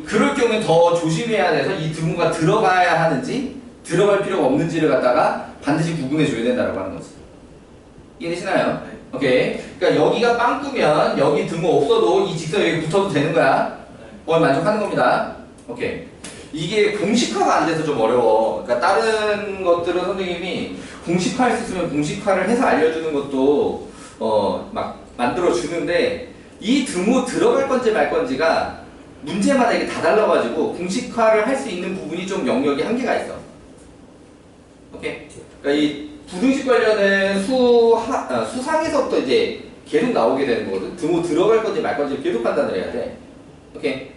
그럴 경우에 더 조심해야 돼서 이 등호가 들어가야 하는지 들어갈 필요가 없는지를 갖다가 반드시 구분해 줘야 된다고 하는 거지. 이해되시나요? 네. 오케이. 그러니까 여기가 빵꾸면 여기 등호 없어도 이 직선 여기 붙어도 되는 거야. 만족하는 겁니다. 오케이. 이게 공식화가 안 돼서 좀 어려워. 그러니까 다른 것들은 선생님이 공식화할 수 있으면 공식화를 해서 알려주는 것도 막 만들어 주는데 이 등호 들어갈 건지 말 건지가 문제마다 이게 다 달라가지고 공식화를 할 수 있는 부분이 좀 영역이 한계가 있어. 오케이. 그러니까 이 부등식 관련은 수상에서부터 이제 계속 나오게 되는 거거든. 등호 들어갈 건지 말 건지 계속 판단을 해야 돼. 오케이.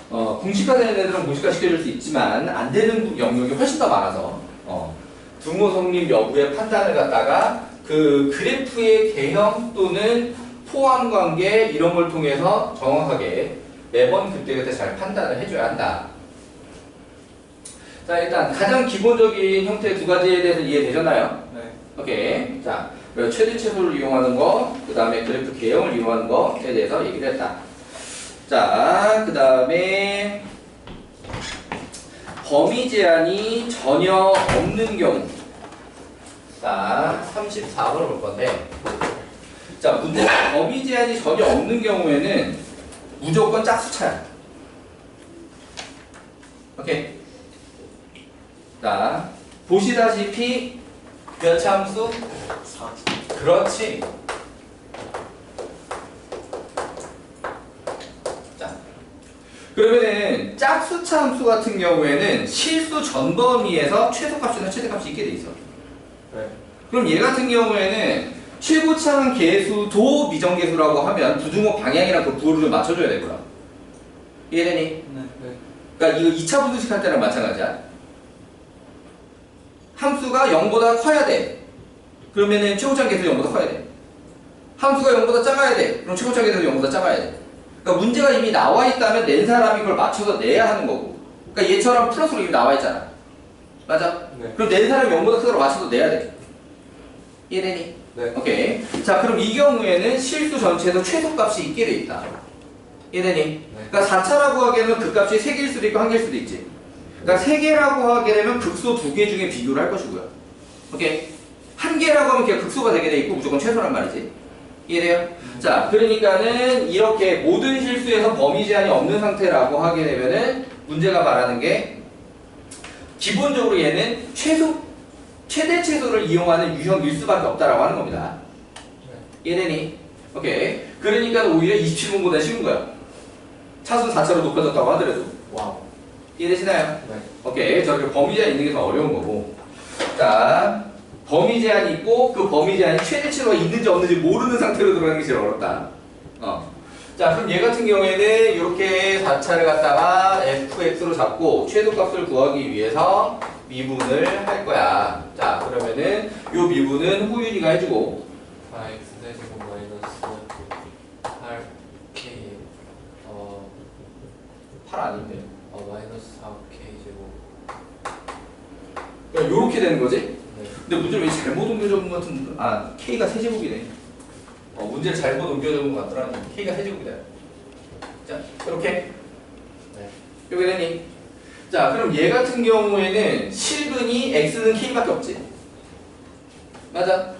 공식화되는 애들은 공식화 시켜줄 수 있지만 안 되는 영역이 훨씬 더 많아서 등호 성립 여부의 판단을 갖다가 그 그래프의 개형 또는 포함 관계 이런 걸 통해서 정확하게 매번 그때그때 잘 판단을 해줘야 한다. 자, 일단 가장 기본적인 형태의 두 가지에 대해서 이해되셨나요? 네. 오케이. 자, 최대 최소를 이용하는 거, 그 다음에 그래프 개형을 이용하는 거에 대해서 얘기를 했다. 자, 그 다음에 범위 제한이 전혀 없는 경우. 자, 34번을 볼 건데, 자, 문제 범위 제한이 전혀 없는 경우에는 무조건 짝수차야. 오케이. 자, 보시다시피 몇 참수? 4. 그렇지. 자, 그러면은 짝수차 함수 같은 경우에는 실수 전 범위에서 최소값이나 최대값이 있게 돼 있어. 네. 그럼 얘 같은 경우에는 최고차항 계수도 미정계수라고 하면 부등호 방향이랑 그 부호를 맞춰줘야 되구나. 이해되니? 네. 그러니까 이거 2차 분수식 할 때랑 마찬가지야. 함수가 0보다 커야 돼. 그러면은 최고차항 계수 0보다 커야 돼. 함수가 0보다 작아야 돼. 그럼 최고차항 계수 0보다 작아야 돼. 그러니까 문제가 이미 나와 있다면 낸 사람이 그걸 맞춰서 내야 하는 거고. 그러니까 얘처럼 플러스로 이미 나와 있잖아. 맞아? 네. 그럼 낸 사람이 0보다 크도록 맞춰서 내야 돼. 이해되니? 네. 오케이. 자, 그럼 이 경우에는 실수 전체에서 최소값이 있게 돼 있다. 이해되니? 네. 그러니까 4차라고 하게 되면 그 값이 3개일 수도 있고 1개일 수도 있지. 그러니까 3개라고 하게 되면 극소 2개 중에 비교를 할 것이고요. 오케이? 1개라고 하면 그냥 극소가 되게 돼 있고 무조건 최소란 말이지. 이해돼요? 자, 그러니까는 이렇게 모든 실수에서 범위 제한이 없는 상태라고 하게 되면은 문제가 말하는 게 기본적으로 얘는 최대 최소를 이용하는 유형일 수밖에 없다라고 하는 겁니다. 이해되니? 오케이. 그러니까 오히려 27번보다 쉬운 거야. 차수 4차로 높아졌다고 하더라도. 와우. 이해되시나요? 네. 오케이. 저렇게 범위 제한 있는 게 더 어려운 거고. 자, 범위 제한이 있고 그 범위 제한이 최대치가 있는지 없는지 모르는 상태로 들어가는 게 제일 어렵다. 자, 그럼 얘 같은 경우에는 이렇게 4차를 갖다가 fx로 잡고 최소값을 구하기 위해서 미분을 할 거야. 자, 그러면은 이 미분은 호윤이가 해주고 4x 세제곱 마이너스 8k 8 아닌데. 마이너스 4k 제곱. 그러니까 요렇게 되는 거지? 네. 근데 문제를 왜 잘못 옮겨준 것 같은, k가 세제곱이네. 문제를 잘못 옮겨준 것 같더라. k가 세제곱이다. 자, 이렇게. 네. 이렇게 되니? 자, 그럼 얘 같은 경우에는 실근이 x는 k밖에 없지. 맞아?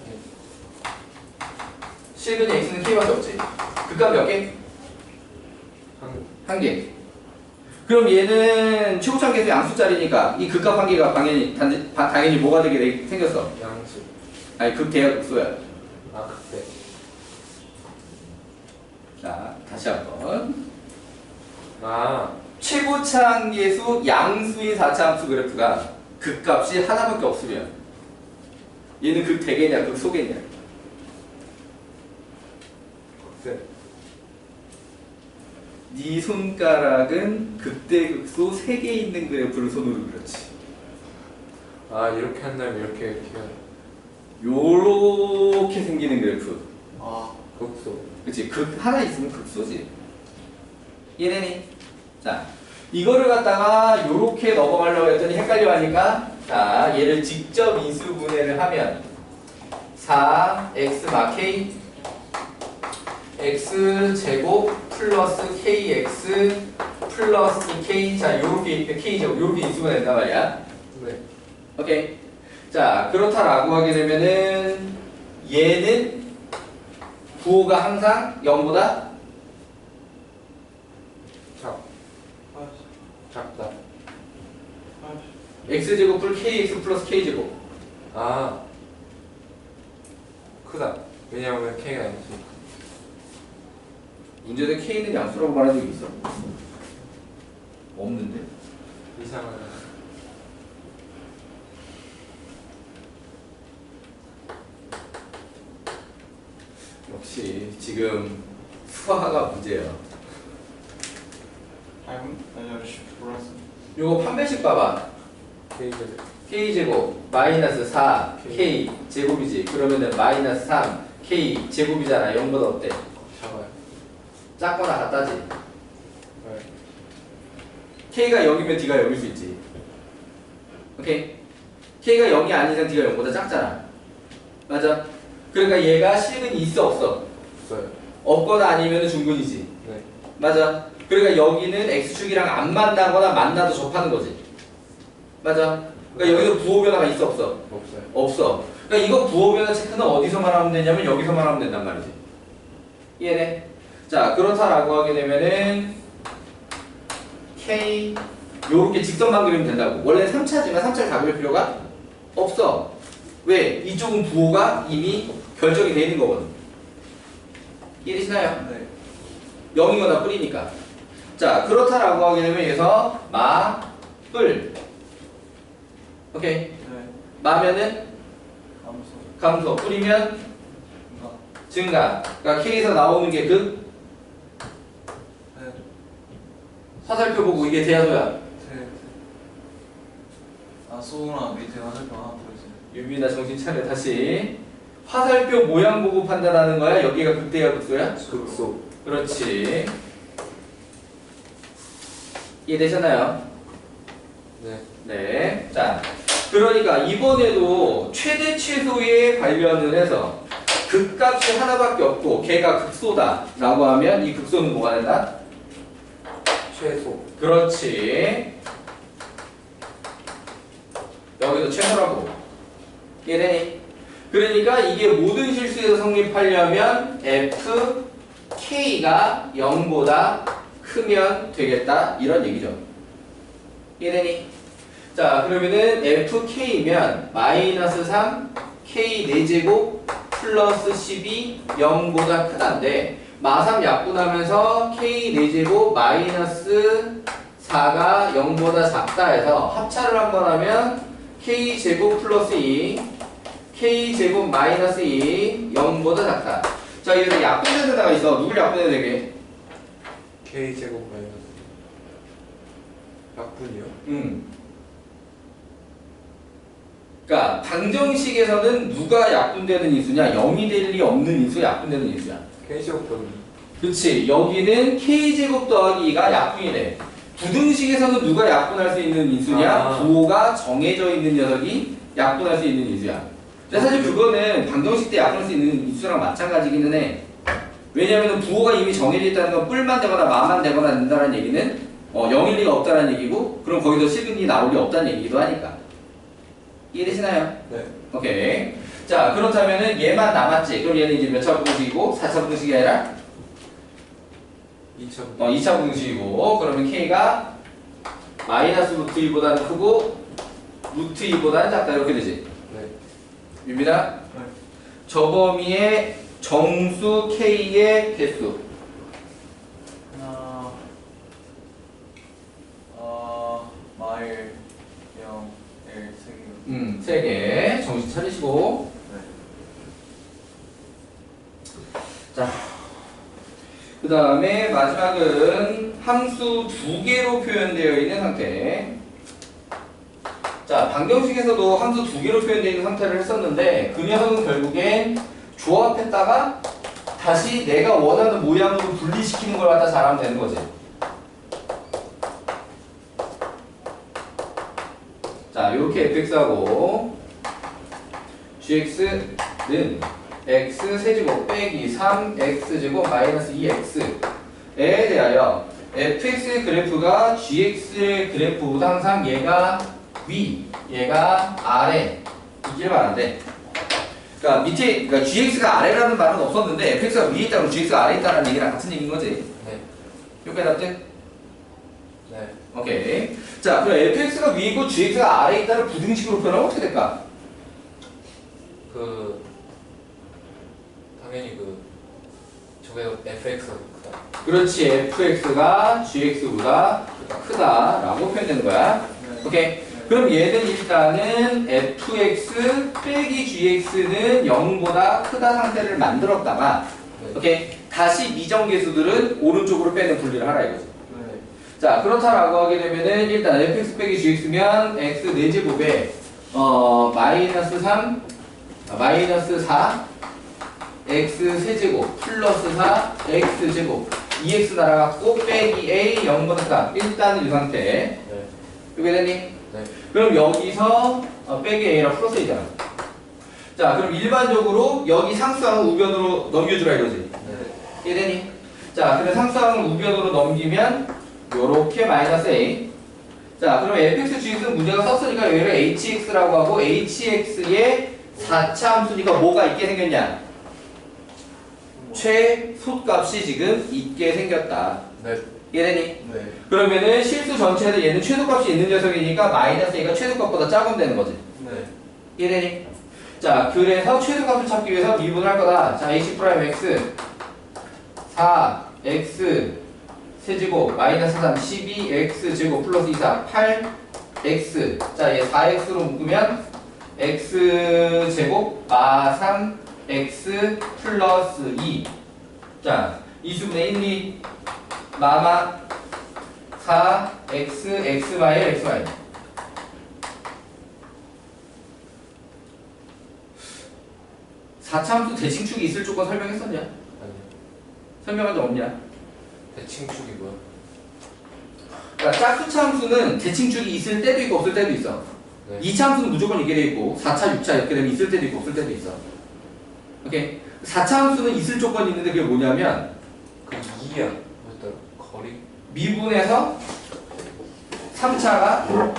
실근이 x는 k밖에 없지. 극값 몇 개? 한 개. 그럼 얘는 최고차항 계수 양수짜리니까 이 극값 한 개가 당연히 뭐가 되게 생겼어? 양수. 아니 극대야 극소야. 극대. 자, 다시 한번. 최고차항 계수 양수인 4차 함수 그래프가 극값이 하나밖에 없으면 얘는 극대개냐 극소개냐? 극대. 네 손가락은 극대 극소 3개 있는 그래프를 손으로 그렸지. 이렇게 한다면 이렇게 요렇게 생기는 그래프. 극소. 그치? 극 하나 있으면 극소지. 이해되니? 자, 이거를 갖다가 요렇게 넘어가려고 했더니 헷갈려 하니까 자, 얘를 직접 인수분해를 하면 4x 마 k x 제곱 플러스 kx 플러스 k. 자, 요렇게 k 제곱 요렇게 인수분해 된단 말이야. 네. 오케이. 자, 그렇다라고 하게 되면은 얘는 부호가 항상 0보다 작다. x제곱 플 kx 플러스 k제곱. 크다. 왜냐하면 k가 양수니까. 문제된 k는 양수라고 말한 적이 있어? 없는데? 이상하다. 역시 지금 수화가 문제야. 요거 판별식 봐봐. k제곱. k제곱 마이너스 4 k 제곱이지. 그러면은 마이너스 3 k 제곱이잖아. 0보다 어때? 작아요. 작거나 같다지. 네. k가 0이면 d가 0일 수 있지. 오케이? k가 0이 아닌 이상 d가 0보다 작잖아. 맞아? 그러니까 얘가 실근이 있어 없어? 없어요. 없거나 아니면 중근이지. 네. 맞아. 그러니까 여기는 x축이랑 안 만나거나 만나도 접하는 거지. 맞아. 그러니까 여기서 부호 변화가 있어 없어? 없어요. 없어. 그러니까 이거 부호 변화 체크는 어디서만 하면 되냐면 여기서만 하면 된단 말이지. 이해돼? 자, 그렇다라고 하게 되면은 K 요렇게 직선만 그리면 된다고. 원래는 3차지만 3차를 다 그릴 필요가 없어. 왜? 이쪽은 부호가 이미 결정이 돼 있는 거거든. 이해되시나요? 네. 0이거나 뿔이니까. 자, 그렇다라고 하게 되면 여기서 마, 뿔. 오케이. 네. 마면은 감소. 감소, 뿔이면 증가. 증가. 그러니까 K에서 나오는 게 극. 네. 화살표 보고 이게 대야소야. 네. 아 소나 밑에 화살표 하나 보이세요? 유빈아 정신 차려. 다시. 화살표 모양 보고 판단하는 거야? 여기가 극대야 극소야? 극소. 그렇지. 이해되셨나요? 네. 네. 자, 그러니까 이번에도 최대 최소에 관련을 해서 극값이 하나밖에 없고 걔가 극소다 라고 하면 이 극소는 뭐가 된다? 최소. 그렇지. 여기도 최소라고. 이해되니? 그러니까 이게 모든 실수에서 성립하려면 f, k가 0보다 크면 되겠다 이런 얘기죠. 이해되니? 자, 그러면은 fk면 마이너스 3 k 4제곱 플러스 12 0보다 크다인데 마3 약분하면서 k 4제곱 마이너스 4가 0보다 작다 해서 합차를 한번 하면 k제곱 플러스 2 k제곱 마이너스 2 0보다 작다. 자, 여기서 약분되는 데가 있어. 누굴 약분해야 되게? K 제곱 마이너스. 약분이요? 그러니까 방정식에서는 누가 약분되는 인수냐? 0이 될 리 없는 인수 약분되는 인수야. K 제곱 더하기. 그렇지. 여기는 k제곱 더하기 2가 약분이 돼. 부등식에서는 누가 약분할 수 있는 인수냐? 아. 부호가 정해져 있는 녀석이 약분할 수 있는 인수야. 근데 사실 그거는 방정식 때 약분할 수 있는 인수랑 마찬가지기는 해. 왜냐하면 부호가 이미 정해져 있다는 건 뿔만 되거나 마만 되거나 된다는 얘기는 0일 리가 없다는 얘기고 그럼 거기서 실근이 나올 리 없다는 얘기도 하니까. 이해되시나요? 네. 오케이. 자, 그렇다면은 얘만 남았지. 그럼 얘는 이제 몇 차 부등식이고 4차 부등식이 아니라 2차. 2차 부등식이고 그러면 k가 마이너스 루트 2보다는 크고 루트 2보다는 작다 이렇게 되지. 네. 유빈아, 네. 저 범위의 정수 k의 개수. 하나. 마일 0 1 3개. 3개. 정신 차리시고. 네. 자. 그 다음에 마지막은 함수 2개로 표현되어 있는 상태. 자, 방정식에서도 함수 2개로 표현되어 있는 상태를 했었는데 그 녀석은 결국엔 조합했다가 다시 내가 원하는 모양으로 분리시키는 걸 갖다 잘하면 되는 거지. 자, 이렇게 fx하고 gx는 x 세제곱 빼기 3x제곱 마이너스 2x에 대하여 fx의 그래프가 gx의 그래프보다 항상 얘가 위, 얘가 아래 이길 말한데 그러니까 밑에, 그러니까 gx가 아래라는 말은 없었는데 fx가 위에 있다고 gx가 아래에 있다는 얘기랑 같은 얘기인 거지. 네. 여기까지 맞지? 네. 오케이. 자, 그럼 fx가 위이고 gx가 아래에 있다를 부등식으로 표현하면 어떻게 될까? 당연히 저게 fx가 크다. 그렇지. fx가 gx보다 크다라고 표현되는 거야. 네. 오케이. 그럼 얘는 일단은 fx 빼기 gx는 0보다 크다 상태를 만들었다가 네. 오케이. 다시 미정계수들은 오른쪽으로 빼는 분리를 하라 이거지. 네. 자, 그렇다라고 하게 되면은 일단 fx 빼기 gx면 x 4제곱에 마이너스 3 마이너스 4 x 세제곱 플러스 4 x 제곱 2x 날아갔고 빼기 a 0보다 크다. 일단은 이 상태. 네. 이게 되니? 네. 그럼 여기서 빼기 a랑 플러스 a잖아. 자, 그럼 일반적으로 여기 상수항을 우변으로 넘겨주라 이거지. 네. 이해되니? 자, 그래서 상수항을 우변으로 넘기면 요렇게 마이너스 a. 자, 그럼 fx 주익은 문제가 썼으니까 얘를 hx라고 하고 hx의 4차 함수니까 뭐가 있게 생겼냐? 최소값이 지금 있게 생겼다. 네. 이해되니? 네. 그러면은 실수 전체에서 얘는 최소값이 있는 녀석이니까 마이너스 a가 최소값보다 작으면 되는 거지. 네. 이해되니? 자, 그래서 최소값을 찾기 위해서 미분을 할 거다. 자, h 프라임 x 4x 세제곱 마이너스 3 12x 제곱 플러스 24 8x. 자, 얘 4x로 묶으면 x 제곱 마 3x 플러스 2. 자, 2수분의 1, 2 마마 4x x 마이 x 마이. 사차함수 대칭축이 있을 조건 설명했었냐? 아니요. 설명한 적 없냐? 대칭축이 뭐야? 그러니까 짝수차함수는 대칭축이 있을 때도 있고 없을 때도 있어. 네. 2차함수는 무조건 있게 돼 있고 4차, 6차 이렇게 되면 있을 때도 있고 없을 때도 있어. 오케이? 4차함수는 있을 조건이 있는데 그게 뭐냐면 그 2야. 뭐였더라? 거리? 미분에서 3차가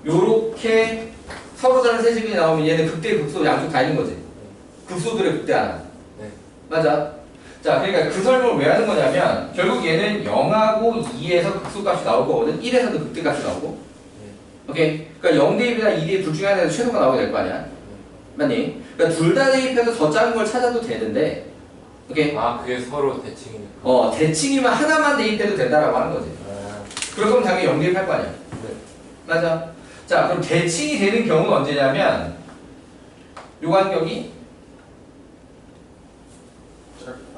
요렇게 서로 다른 세제곱이 나오면 얘는 극대 극소 양쪽 다 있는 거지. 극소들의 극대 하나. 네. 맞아. 자, 그러니까 그 설명을 왜 하는 거냐면 결국 얘는 0하고 2에서 극소값이 나올 거거든. 1에서도 극대값이 나오고. 오케이. 그러니까 0 대입이나 2 대입 둘 중에 하나에서 최소가 나오게 될 거 아니야. 맞니? 그러니까 둘 다 대입해서 더 작은 걸 찾아도 되는데. 오케이. 아, 그게 서로 대칭이니까. 대칭이면 하나만 대입해도 된다라고 하는 거지. 아, 그럴 거면 당연히 0 대입할 거 아니야. 네. 맞아. 자, 그럼 대칭이 되는 경우는 언제냐면 요 간격이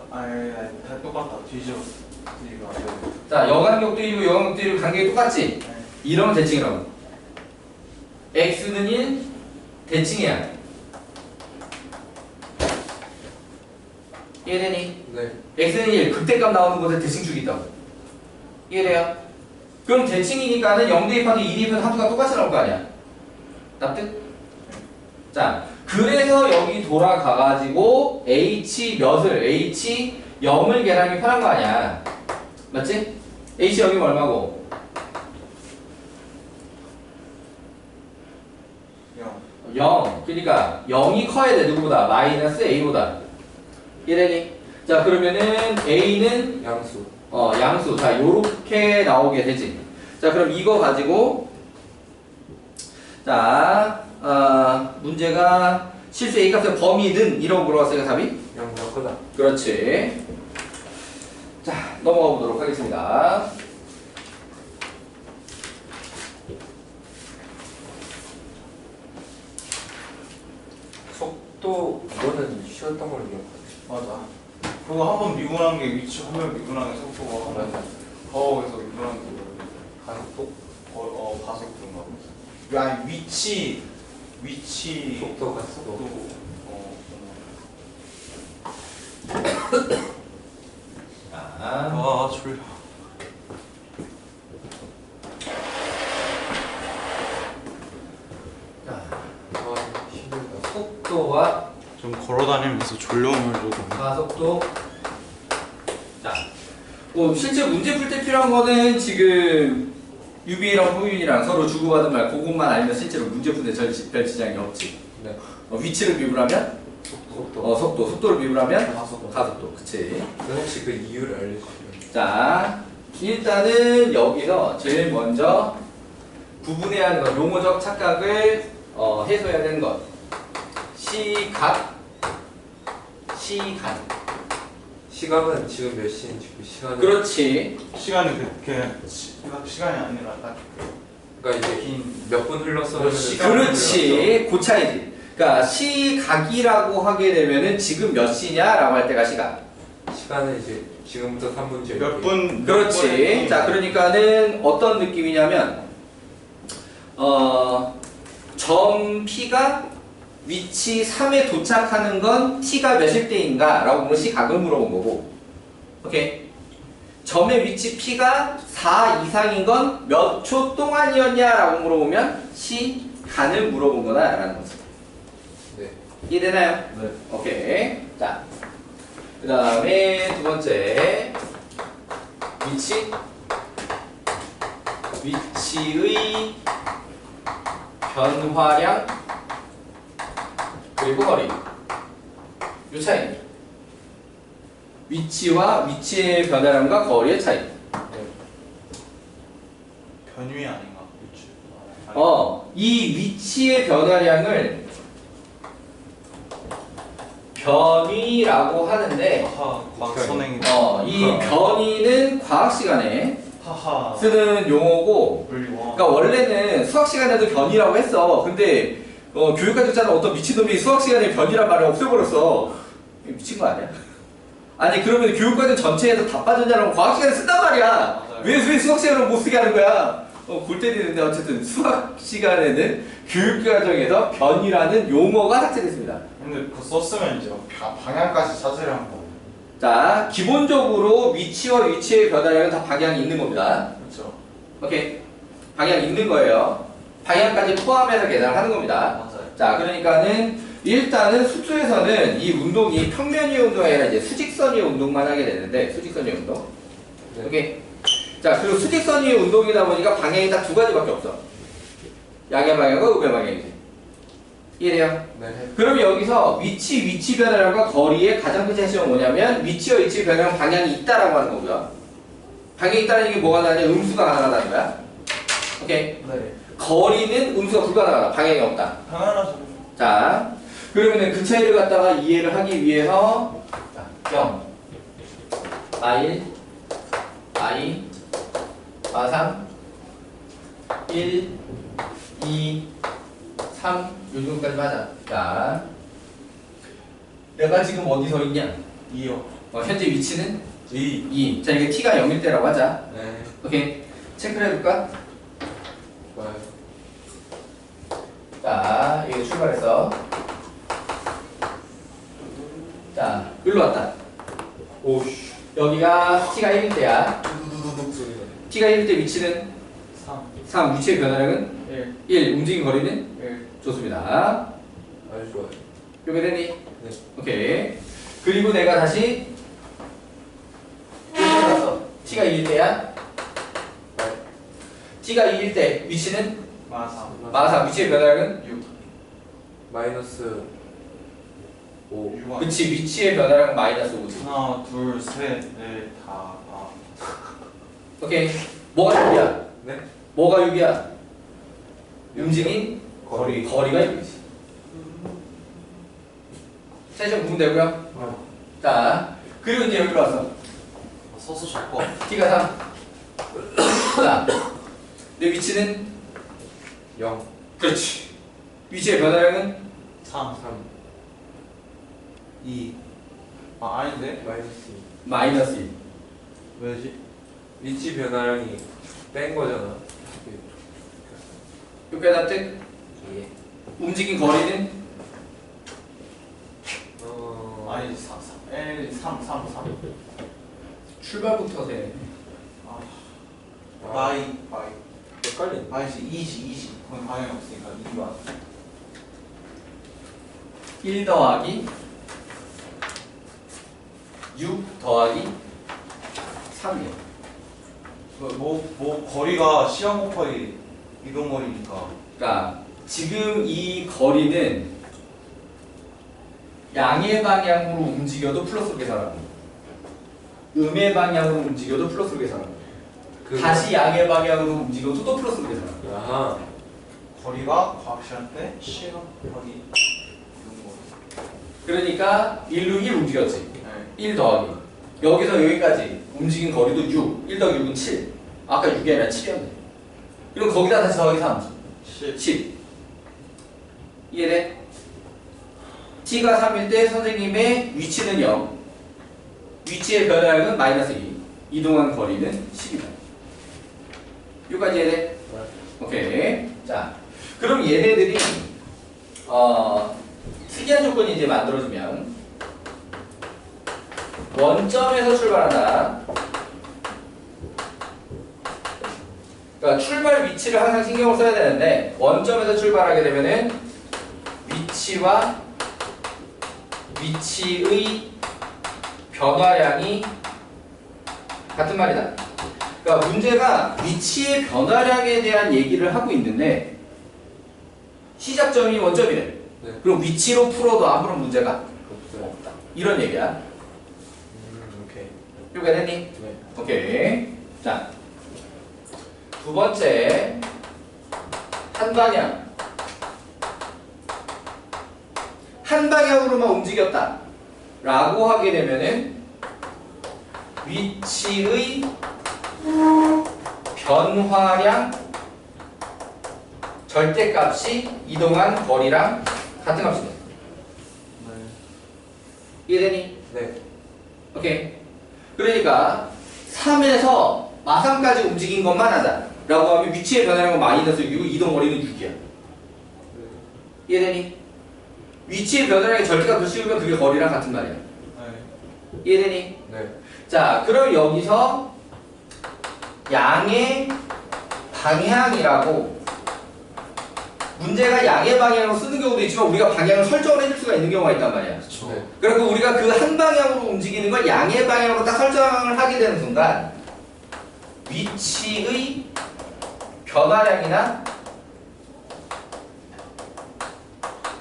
아니, 다 똑같다. 뒤져. 이거 안 돼. 자, 여간격도 1이고 여간격도 1이고 간격이 똑같지? 네. 이러면 대칭이라고. x는 1, 대칭이야. 이해되니? 네. x는 1, 극대값 나오는 곳에 대칭축이 있다고. 이해돼요? 그럼 대칭이니까는 0 대입하기 2 대입해서 함수가 똑같이 나올 거 아니야. 납득? 자, 그래서 여기 돌아가가지고 h 몇을, h 0을 계산하기 편한 거 아니야. 맞지? h 0이면 얼마고? 0. 0. 그러니까 0이 커야 돼. 누구보다? 마이너스 a보다. 이해되니? 자, 그러면은 a는 양수. 양수. 자, 요렇게 나오게 되지. 자, 그럼 이거 가지고 자, 문제가 실수 a 값의 범위는 이라고 물어봤으니까 답이? 0 거다. 그렇지. 자, 넘어가 보도록 하겠습니다. 속도 이거는 쉬웠던 걸로 기억하죠. 맞아. 그거 한 번 미분한 게 위치 화면 미분한 게 속도가 한 번. 거에서 미분한 게 가속도? 가속도인가 보다. 아니 위치 속도 가속도. 자, 졸려. 아, 힘들다. 속도와 좀 걸어다니면서 졸려오면 조금. 가속도. 자, 실제 문제 풀 때 필요한 거는 지금 UV랑 호윤이랑 서로 주고받은 말 그것만 알면 실제로 문제 푸는데 별 지장이 없지. 네. 위치를 비교하면 속도. 속도를 비교하면 가속도. 가속도. 그치. 혹시 그 이유를 알려주시면. 자, 일단은 여기서 제일 먼저 구분해야 하는 것, 용어적 착각을 해소해야 되는 것. 시각. 시각은 지금 몇 시인지 그 시간을. 그렇지. 시간이 그렇게 시간이 아니라 딱. 그러니까 이제 몇 분 흘렀어. 몇 시간 그렇지. 그 차이지. 그러니까 시각이라고 하게 되면은 지금 몇 시냐라고 할 때가 시각. 시간은 이제 지금부터 3분 뒤에. 몇 분. 그렇지. 자, 그러니까는 어떤 느낌이냐면 점 P가 위치 3에 도착하는 건 T가 몇일 때인가? 라고 물으면 시각을 물어본 거고. 오케이. 점의 위치 P가 4 이상인 건 몇 초 동안이었냐? 라고 물어보면 시간을 물어본 거다. 라는 거죠. 네. 이해되나요? 네. 오케이. 자. 그 다음에 두 번째 위치의 변화량 그리고 거리 요 차이. 위치와 위치의 변화량과 거리의 차이. 변위 아닌가? 그치. 이 위치의 변화량을 변위라고 하는데 하하 과학 선행이. 이 변위는 과학 시간에 하하. 쓰는 용어고, 물리와. 그러니까 원래는 수학 시간에도 변이라고 했어. 근데 교육과정자는 어떤 미친놈이 수학 시간에 변이란 말을 없애버렸어. 미친 거 아니야? 아니 그러면 교육과정 전체에서 다 빠졌냐고 과학 시간에 쓴단 말이야. 맞아요. 왜 수학 시간을 못 쓰게 하는 거야? 골 때리는데 어쨌든 수학 시간에는 교육과정에서 변이라는 용어가 삭제됐습니다. 근데 그거 썼으면 이제 방향까지 찾으려는 거. 자, 기본적으로 위치와 위치의 변화량은 다 방향이 있는 겁니다. 그렇죠. 오케이? 방향 있는 거예요. 방향까지 포함해서 계산을 하는 겁니다. 맞아요. 자, 그러니까는 일단은 수소에서는 이 운동이 평면 위의 운동이 아니라 이제 수직선 위의 운동만 하게 되는데, 수직선 위의 운동. 네. 오케이? 자, 그리고 수직선 위의 운동이다 보니까 방향이 딱 두 가지밖에 없어. 양의 방향과 음의 방향이지. 이해돼요? 네. 그럼 여기서 위치 변화량과 거리의 가장 큰 차이점은 뭐냐면 위치와 위치 변화량 방향이 있다라고 하는 거고요. 방향이 있다는 게 뭐가 나냐? 음수가 가능하다는 거야. 오케이. 네. 거리는 음수가 불가능하다. 방향이 없다. 당연하죠. 자, 그러면은 그 차이를 갖다가 이해를 하기 위해서 자, 0, 마일, 마이, 마삼, 1, 2, 3, 요 정도까지 하자. 자, 내가 지금 어디 서 있냐? 2요. 현재 위치는 2. 2. 자, 이게 t가 0일 때라고 하자. 네. 오케이. 체크를 해볼까? 좋아요. 자, 이거 출발했어. 자, 일로 왔다. 오씨. 여기가 t가 1일 때야. 두두두둑 소리가. t가 1일 때 위치는 3. 3. 위치의 변화량은 1. 1. 움직임 거리는 1. 좋습니다. 아주 좋아요. 준비됐니? 네. 오케이. 그리고 내가 다시 이렇게 왔어. t가 2일 때야. t가 2일 때 위치는 마삼. 마사. 위치의 변화량은 6. 마이너스 5. 6. 그치. 위치의 변화량은 마이너스 5지. 하나, 둘, 셋, 넷, 다. 오케이. 뭐가 6이야? 네. 뭐가 6이야? 움직임 거리가 6이지. 세점 구분 되고요. 자, 그리고 이제 여기로 왔어. 서서 잡고. t가 3. 자, 내 위치는 0. 그렇지. 위치의 변화량은 3. 3. 2. 아, 아닌데? 마이너스 2. 마이너스 1. 왜지? 위치 변화량이 뺀 거잖아. 여기까지 납득? 예. 움직임 거리는 아니, 3. 1, 3, 3, 3. 출발부터 돼. 마이. 헷갈리네. 아니지, 2지. 그건 방향이 없으니까 2만. 1 더하기 6 더하기 3이야. 거리가 시간 곱하기 이동 거리니까. 그러니까 지금 이 거리는 양의 방향으로 움직여도 플러스로 계산하는 거야. 음의 방향으로 움직여도 플러스로 계산하는 거야. 다시 양의 방향으로 움직여도 또 플러스로 계산하는 거야. 아하. 거리가 과학 시간 때 시간 곱하기 이동 거리. 그러니까 1로 1 움직였지. 네. 1 더하기. 여기서 여기까지 움직인 거리도 6. 1 더하기 6은 7. 아까 6이 아니라 7이었네. 그럼 거기다 다시 더하기 3. 10. 이해돼? t가 3일 때 선생님의 위치는 0. 위치의 변화량은 마이너스 2. 이동한 거리는 10이다. 여기까지 이해돼? 오케이. 자, 그럼 얘네들이 특이한 조건이 이제 만들어지면 원점에서 출발한다. 그러니까 출발 위치를 항상 신경을 써야 되는데 원점에서 출발하게 되면은 위치와 위치의 변화량이 같은 말이다. 그러니까 문제가 위치의 변화량에 대한 얘기를 하고 있는데 시작점이 원점이래. 네. 그럼 위치로 풀어도 아무런 문제가 없어요. 없다. 이런 얘기야. 오케이. 이해가 됐니? 네. 오케이. 자, 두 번째 한 방향. 한 방향으로만 움직였다 라고 하게 되면은 위치의 변화량 절대값이 이동한 거리랑 같은 값이다. 이해되니? 네. 오케이. 그러니까 3에서 마삼까지 움직인 것만 하자 라고 하면 위치의 변화량은 마이너스 6, 이동 거리는 6이야. 이해되니? 위치의 변화량의 절대값을 씌우면 그게 거리랑 같은 말이야. 이해되니? 네. 자, 그럼 여기서 양의 방향이라고 문제가 양의 방향으로 쓰는 경우도 있지만 우리가 방향을 설정을 해줄 수가 있는 경우가 있단 말이야. 그렇죠. 네. 그리고 우리가 그 한 방향으로 움직이는 걸 양의 방향으로 딱 설정을 하게 되는 순간 위치의 변화량이나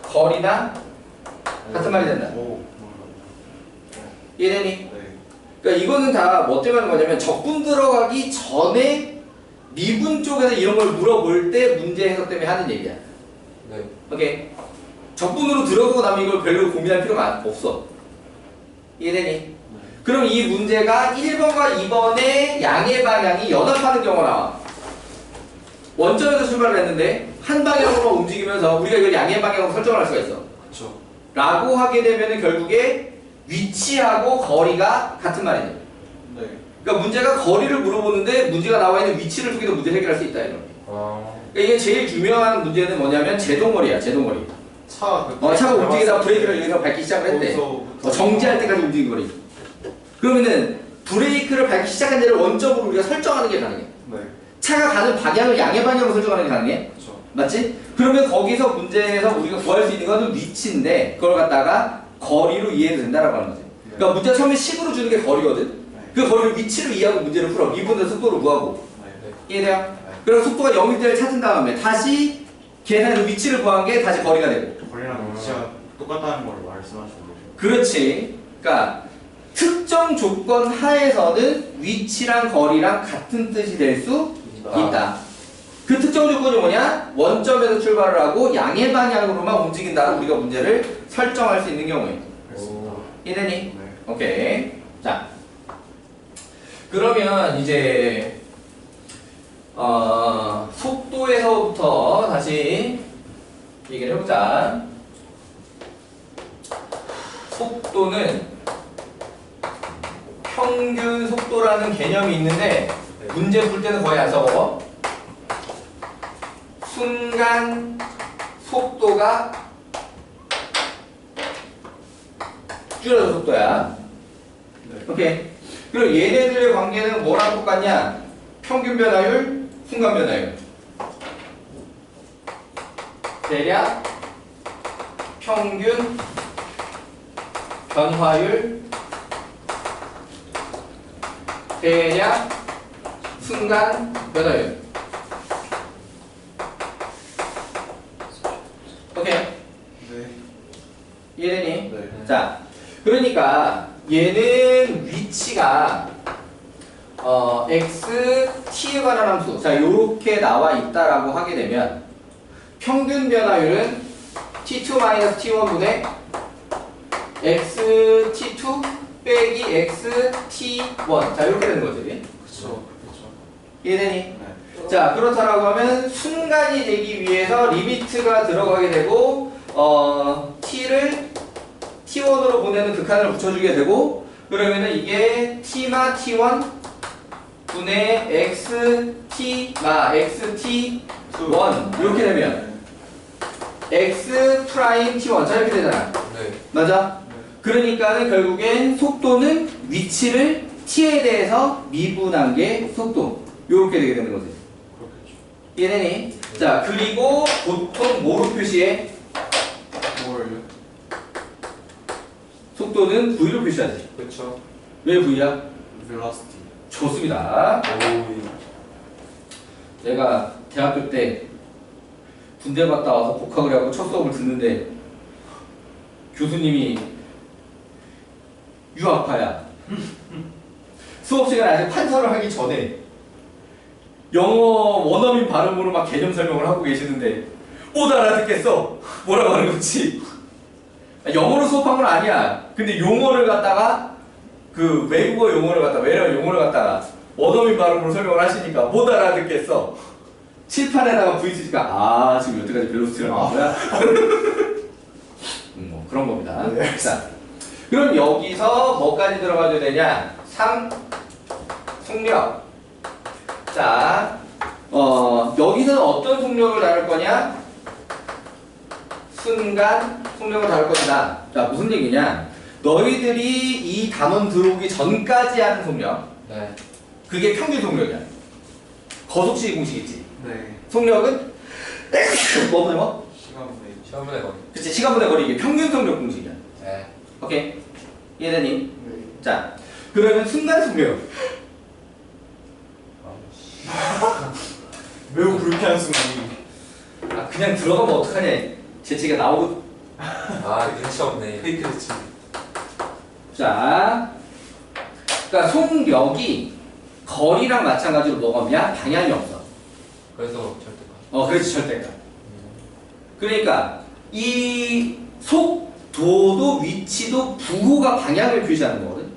거리나 같은 말이 된다. 오. 이해되니? 네. 그러니까 이거는 다 뭐 때문에 하는 거냐면 적분 들어가기 전에 미분 쪽에서 이런 걸 물어볼 때 문제 해석 때문에 하는 얘기야. 네. 오케이? 적분으로 들어가고 나면 이걸 별로 고민할 필요가 없어. 이해되니? 그럼 이 문제가 1번과 2번의 양의 방향이 연합하는 경우가 나와. 원점에서 출발을 했는데 한 방향으로만 움직이면서 우리가 이걸 양의 방향으로 설정을 할 수가 있어. 그렇죠. 라고 하게 되면은 결국에 위치하고 거리가 같은 말이죠. 네. 그러니까 문제가 거리를 물어보는데 문제가 나와 있는 위치를 두고도 문제 해결할 수 있다 이런. 아. 그러니까 이게 제일 유명한 문제는 뭐냐면 제동거리야. 제동거리. 차가 움직이다가 브레이크를 여기서 밟기 시작을 했대. 정지할 때까지 움직인 거리. 그러면은 브레이크를 밟기 시작한 데를 원점으로 우리가 설정하는 게 가능해. 네. 차가 가는 방향을 양의 방향으로 설정하는 게 가능해. 그렇죠. 맞지? 그러면 거기서 문제에서 우리가 구할 수 있는 것은 위치인데 그걸 갖다가 거리로 이해해도 된다라고 하는 거지. 그러니까 문제가 처음에 식으로 주는 게 거리거든. 그 거리를 위치로 이해하고 문제를 풀어. 미분의 속도를 구하고. 네. 이해돼요? 그래서 속도가 0일 때를 찾은 다음에 다시 계산해서 위치를 구한 게 다시 거리가 되고. 거리랑 위치가 똑같다는 걸 말씀하시는 거죠. 그렇지. 그러니까 특정 조건 하에서는 위치랑 거리랑 같은 뜻이 될 수 있다. 그 특정 조건이 뭐냐? 원점에서 출발을 하고 양의 방향으로만 움직인다는 우리가 문제를 설정할 수 있는 경우에. 오. 이해되니? 네. 오케이. 자, 그러면 이제 속도에서부터 다시 얘기를 해보자. 속도는 평균 속도라는 개념이 있는데 문제 풀 때는 거의 안 써먹어. 순간 속도가 줄여서 속도야. 네. 오케이. 그리고 얘네들의 관계는 뭐랑 똑같냐? 평균 변화율, 순간 변화율. 대략 평균 변화율 대략 순간 변화율. 오케이. 네. 이해되니? 네. 자, 그러니까 얘는 위치가 x, t에 관한 함수. 자, 요렇게 나와 있다라고 하게 되면 평균 변화율은 t2-t1분의 x, t2 빼기 x, t1. 자, 이렇게 되는 거지. 그렇죠. 그렇죠. 이해되니? 네. 자, 그렇다라고 하면 순간이 되기 위해서 리미트가 들어가게 되고 t를 t1으로 보내는 극한을 붙여주게 되고 그러면은 이게 t마 t1 분의 x, t마 x, t1 이렇게 되면 x 프라임 t1 자 이렇게 되잖아. 네. 맞아? 그러니까는 결국엔 속도는 위치를 t에 대해서 미분한 게 속도 요렇게 되게 되는 거지. 그렇겠죠. 이해되니? 자, 그리고 보통 뭐로 표시해? 뭘요? 속도는 V로 표시하지. 그렇죠. 왜 V야? velocity. 좋습니다. 오. 내가 대학교 때 군대 갔다 와서 복학을 하고 첫 수업을 듣는데 교수님이 유학파야. 수업 시간에 아직 판서를 하기 전에 영어 원어민 발음으로 막 개념 설명을 하고 계시는데 못 알아듣겠어. 뭐라고 하는 거지? 영어로 수업한 건 아니야. 근데 용어를 갖다가 그 외국어 용어를 갖다가 외래어 용어를 갖다가 원어민 발음으로 설명을 하시니까 못 알아듣겠어. 칠판에다가 V 치니까 아 지금 여태까지 벨로시티를 나온 거야? 뭐 그런 겁니다. 네. 자, 그럼 여기서 뭐까지 들어가줘야 되냐? 속력. 자, 여기서는 어떤 속력을 다룰 거냐? 순간 속력을 다룰 것이다. 자, 무슨 얘기냐? 너희들이 이 단원 들어오기 전까지 하는 속력. 네. 그게 평균 속력이야. 거속시 공식 있지. 네. 속력은 뭐분의 뭐? 시간분의 시험분의 거리. 그치, 시간분의 거리 이게 평균 속력 공식이야. 네. 오케이? 이해되니? 네. 자, 그러면 순간 속력. 매우 불쾌한 순간이. 아, 그냥 들어가면 어떡하냐. 재치가 나오고. 아 눈치 없네. 페이크랬지. 자, 그러니까 속력이 거리랑 마찬가지로 뭐가 없냐? 방향이 없어. 그래서 절대가. 그렇지, 절대가. 그러니까 이 속도도 위치도 부호가 방향을 표시하는 거거든.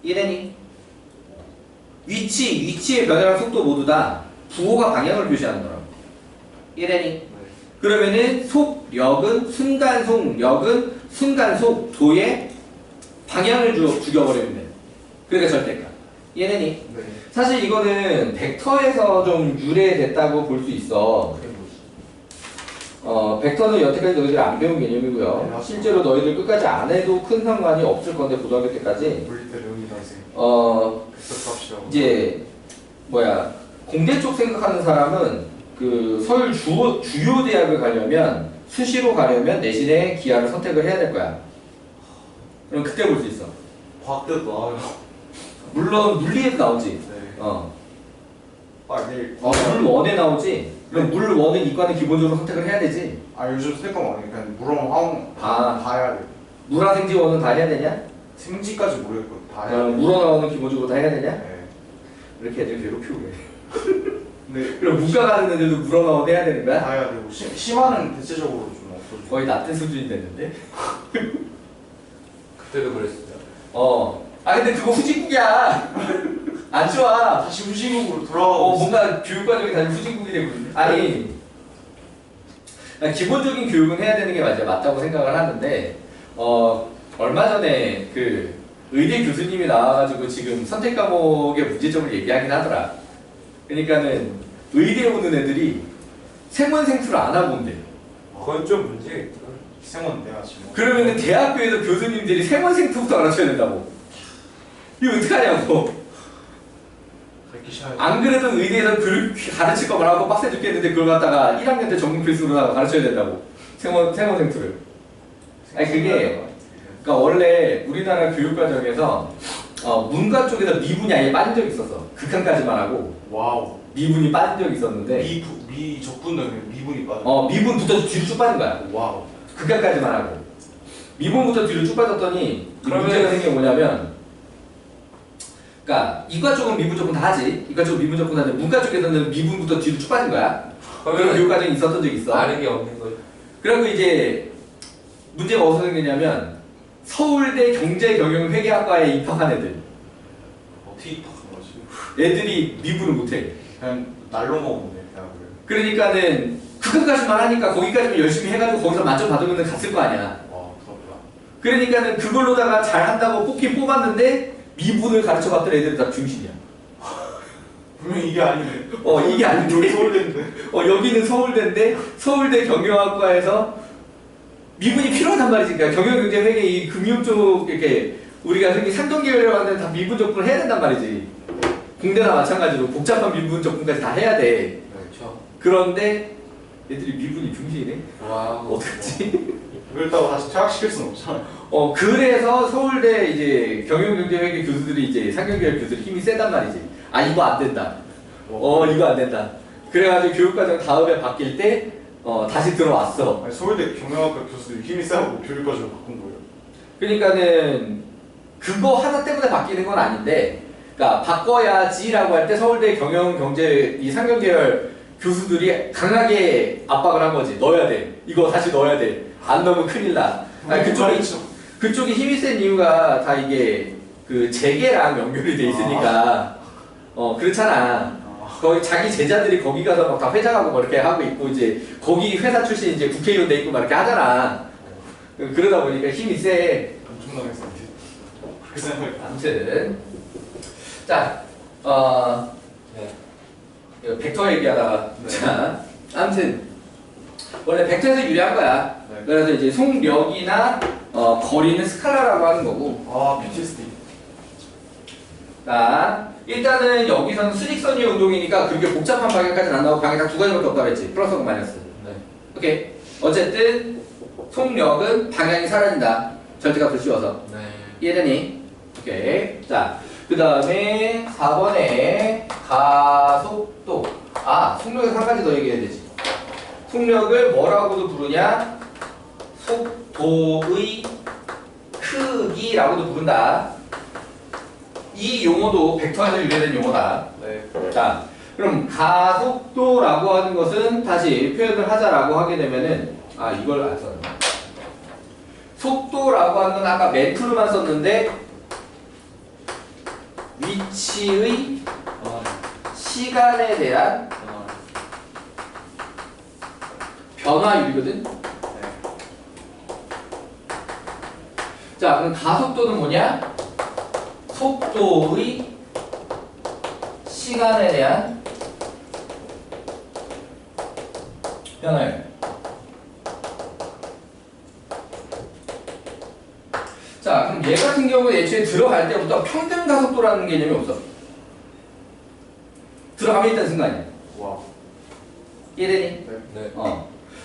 이해되니? 위치의 변화랑 속도 모두 다 부호가 방향을 표시하는 거라고. 이해되니? 그러면은 속력은 순간 속력은 순간 속도의 방향을 죽여버리면 돼. 그러니까 절대가. 이해되니? 네. 사실 이거는 벡터에서 좀 유래됐다고 볼 수 있어. 그게 뭐지? 벡터는 여태까지 너희들이 안 배운 개념이고요. 네, 맞습니다. 실제로 너희들 끝까지 안 해도 큰 상관이 없을 건데 고등학교 때까지. 물리 때 배웁니다 선생님. 어 이제 뭐야 공대 쪽 생각하는 사람은 그 서울 주요 대학을 가려면 수시로 가려면 내신에 기하를 선택을 해야 될 거야. 그럼 그때 볼 수 있어. 과학 때도 나와요. 물론 물리에도 나오지. 네. 내일. 물원에 나오지. 그럼 물원은 이과는 기본적으로 선택을 해야 되지. 요즘 스펙감 많으니까 그냥 물어랑 화학 다 해야 돼. 물화생지원은 다 해야 되냐? 생지까지 모르겠고 다 해야 돼. 물어 나오는 기본적으로 다 해야 되냐? 네. 이렇게 애들 괴롭히고 그래. 근데 그럼 문과 가는 애들도 물어 나오면 해야 되는 거야? 다 해야 되고 심화는 대체적으로 좀 없어져. 거의 낮은 수준이 됐는데? 그때도 그랬어요. 근데 그거 후진국이야. 안 좋아. 다시 후진국으로 돌아가고 있어. 뭔가 교육과정이 다시 후진국이 되고 있는데. 아니, 난 기본적인 교육은 해야 되는 게 맞다고 생각을 하는데, 얼마 전에 그 의대 교수님이 나와가지고 지금 선택 과목의 문제점을 얘기하긴 하더라. 그러니까는 의대 오는 애들이 생원생투를 안 하고 온대. 그건 좀 문제겠다. 생원 내가 지금. 그러면은 대학교에서 교수님들이 생원생투부터 가르쳐야 된다고. 이거 어떡하냐고. 가르치 시간이. 안 그래도 의대에서 가르칠 거 말하고 빡세 죽겠는데 그걸 갖다가 1학년 때 전공 필수로 가르쳐야 된다고. 생원생투를. 아니 그게 그러니까 원래 우리나라 교육과정에서 문과 쪽에서 미분이 아예 빠진 적이 있었어. 극한까지만 하고 와우. 미분이 빠진 적이 있었는데 미 적분은 미분이 빠져. 미분부터 뒤로 쭉 빠진 거야. 와우. 극한까지만 하고 미분부터 뒤로 쭉 빠졌더니 그러면- 문제가 생긴 게 뭐냐면 그러니까 이과 쪽은 미분 조건 다 하지. 이과 쪽은 미분 조건 다 하는데 문과 쪽에서는 미분부터 뒤로 쭉 빠진 거야. 그런 그러면 교육과정이 있었던 적이 있어. 다른 게 없는 거죠. 그리고 이제 문제가 어디서 생기냐면 서울대 경제경영회계학과에 입학한 애들 어떻게 입학한 거지? 애들이 미분을 못해. 그냥 날로 먹으면 돼 대학을. 그러니까는 그것까지만 하니까 거기까지만 열심히 해가지고 거기서 만점 받으면 갔을 거 아니야. 와 부럽다. 그러니까는 그걸로다가 잘한다고 뽑긴 뽑았는데 미분을 가르쳐봤던 애들은 다 중심이야. 분명 이게 아니네. 이게 아닌데. 여기 서울대인데. 여기는 서울대인데 서울대 경영학과에서 미분이 필요하단 말이지. 그러니까 경영경제회계 이 금융 쪽 이렇게 우리가 흔히 상동계열이라고 하는 데는 다 미분 적분을 해야 된단 말이지. 공대나 마찬가지로 복잡한 미분 적분까지 다 해야 돼. 그렇죠. 그런데 애들이 미분이 중심이네. 와. 어떡하지? 그렇다고 다시 퇴학시킬 수는 없잖아요. 그래서 서울대 이제 경영경제회계 교수들이 이제 상경계열 교수들이 힘이 세단 말이지. 아 이거 안 된다. 이거 안 된다. 그래가지고 교육과정 다음에 바뀔 때 다시 들어왔어. 아니, 서울대 경영학과 교수들이 힘이 세고 교육과정을 바꾼 거예요. 그러니까는 그거 하나 때문에 바뀌는 건 아닌데, 그러니까 바꿔야지라고 할 때 서울대 경영경제 이 상경계열 교수들이 강하게 압박을 한 거지. 넣어야 돼. 이거 다시 넣어야 돼. 안 넣으면 큰일 나. 아니, 그쪽이 힘이 센 이유가 다 이게 그 재계랑 연결이 돼 있으니까 그렇잖아. 거기 자기 제자들이 거기 가서 막 다 회장하고 뭐 이렇게 하고 있고 이제 거기 회사 출신 이제 국회의원 돼 있고 막 이렇게 하잖아. 그러다 보니까 힘이 세. 엄청나게 센데. 그렇게 생각해. 아무튼 자, 이거 벡터 얘기하다가 네. 자, 아무튼 원래 벡터에서 유리한 거야. 네. 그래서 이제 속력이나 거리는 스칼라라고 하는 거고. 아, PTSD. 자, 일단은 여기서는 수직선의 운동이니까 그렇게 복잡한 방향까지는 안 나오고 방향 딱 두 가지밖에 없다고 했지. 플러스하고 마이너스. 네. 오케이. 어쨌든 속력은 방향이 사라진다. 절대값을 씌워서. 네. 이해되니? 오케이. 자, 그 다음에 4번에 가속도. 속력에서 한 가지 더 얘기해야 되지. 속력을 뭐라고도 부르냐? 속도의 크기라고도 부른다. 이 용어도 벡터에서 유래된 용어다. 네. 자, 그럼 가속도라고 하는 것은 다시 표현을 하자라고 하게 되면은 이걸 안 썼네. 속도라고 하는 건 아까 멘트로만 썼는데 위치의 시간에 대한 변화율이거든. 자, 그럼 가속도는 뭐냐? 속도의 시간에 대한 변화율. 자, 그럼 얘 같은 경우는 애초에 들어갈 때부터 평균 가속도라는 개념이 없어. 들어가면 일단 순간이야. 와. 이해되니? 네.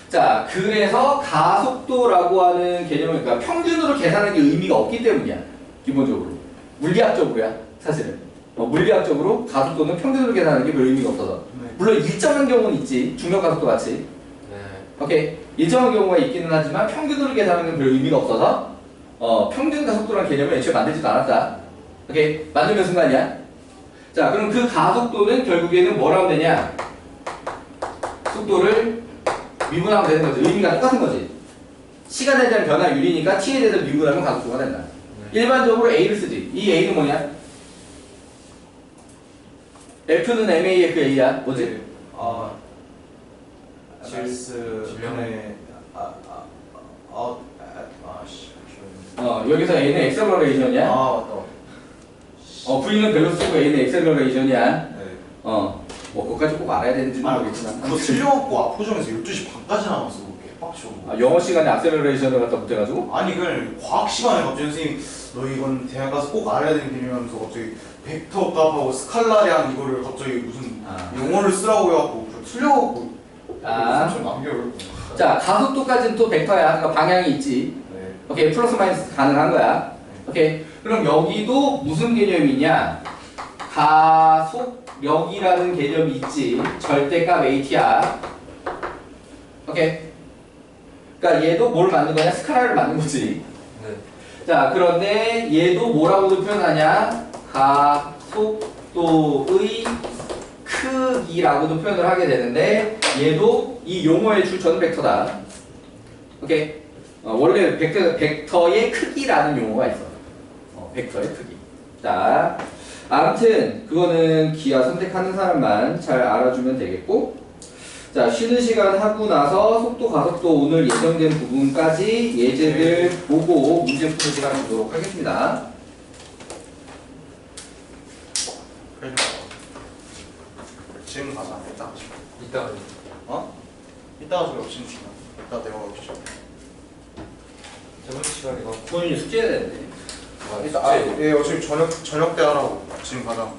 자, 그래서 가속도라고 하는 개념은 그러니까 평균으로 계산하는 게 의미가 없기 때문이야. 기본적으로. 물리학적으로야, 사실은. 물리학적으로 가속도는 평균으로 계산하는 게 별 의미가 없어서. 네. 물론 물론 일정한 경우는 있지. 중력 가속도 같이. 네. 오케이. 일정한 경우가 있기는 하지만 평균으로 계산하는 건 별 의미가 없어서 평균 가속도라는 개념을 애초에 만들지도 않았다. 오케이. 만들면 순간이야. 자, 그럼 그 가속도는 결국에는 뭐라고 하면 되냐? 속도를 미분하면 되는 거지. 의미가 똑같은 거지. 시간에 대한 변화율이니까 t에 대해서 미분하면 가속도가 된다. 일반적으로 a를 쓰지. 이 a는 뭐냐? f는 maFa야. 뭐지? 질문에 여기서 a는 액셀러레이션이야. 맞다. v는 벨로시티고 a는 액셀러레이션이야. 네. 그거까지 꼭 알아야 되는지 모르겠지만. 그거 틀려갖고 압구정에서 12시 반까지 남았어. 개빡쳐. 영어 시간에 액셀러레이션을 갖다 못해가지고? 아니 그 과학 시간에 갑자기 선생님이 너 이건 대학 가서 꼭 알아야 되는 개념이면서 갑자기 벡터 값하고 스칼라량 이거를 갑자기 무슨 용어를 쓰라고 해갖고 그거 틀려갖고 삼촌 남겨요. 자, 가속도까지는 또 벡터야. 그러니까 방향이 있지. 네. 오케이, 플러스 마이너스 가능한 거야. 오케이. 그럼 여기도 무슨 개념이냐? 가속력이라는 개념이 있지. 절대값 AT야. 오케이. 그러니까 얘도 뭘 만든 거냐? 스칼라를 만든 거지. 네. 자, 그런데 얘도 뭐라고도 표현하냐? 가속도의 크기라고도 표현을 하게 되는데 얘도 이 용어의 출처는 벡터다. 오케이. 원래 벡터의 크기라는 용어가 있어. 벡터의 크기. 자, 아무튼 그거는 기하 선택하는 사람만 잘 알아주면 되겠고, 자, 쉬는 시간 하고 나서 속도, 가속도 오늘 예정된 부분까지 예제들 보고 문제 푸는 시간 주도록 하겠습니다. 지금 가자. 이따가 이따가 저 욕심 주나. 이따 내가 욕심. 저번 시간에 본인이 숙제해야 되는데. 예, 어차피 저녁 때 하라고. 지금 가자.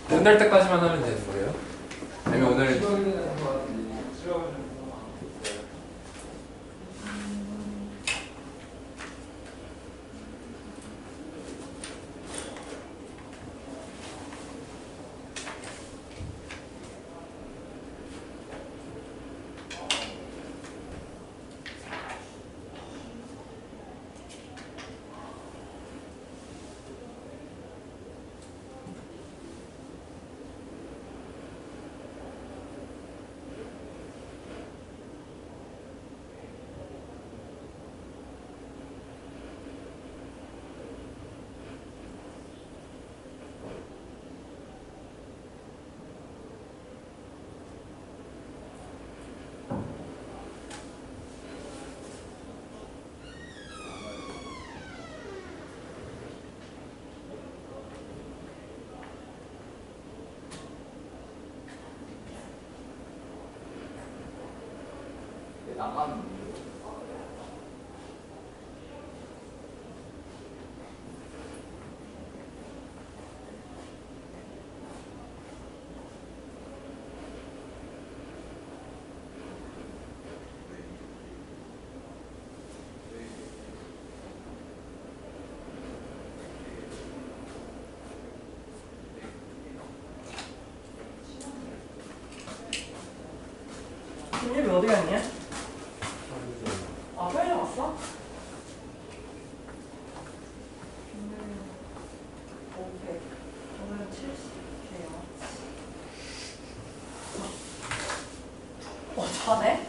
끝날 때까지만 하면 되는 거예요? 아니면 오늘 나가면 준엽이 어디 갔냐? 아, 편의점 왔어? 준엽이 500. 오늘은 70개요. 자네?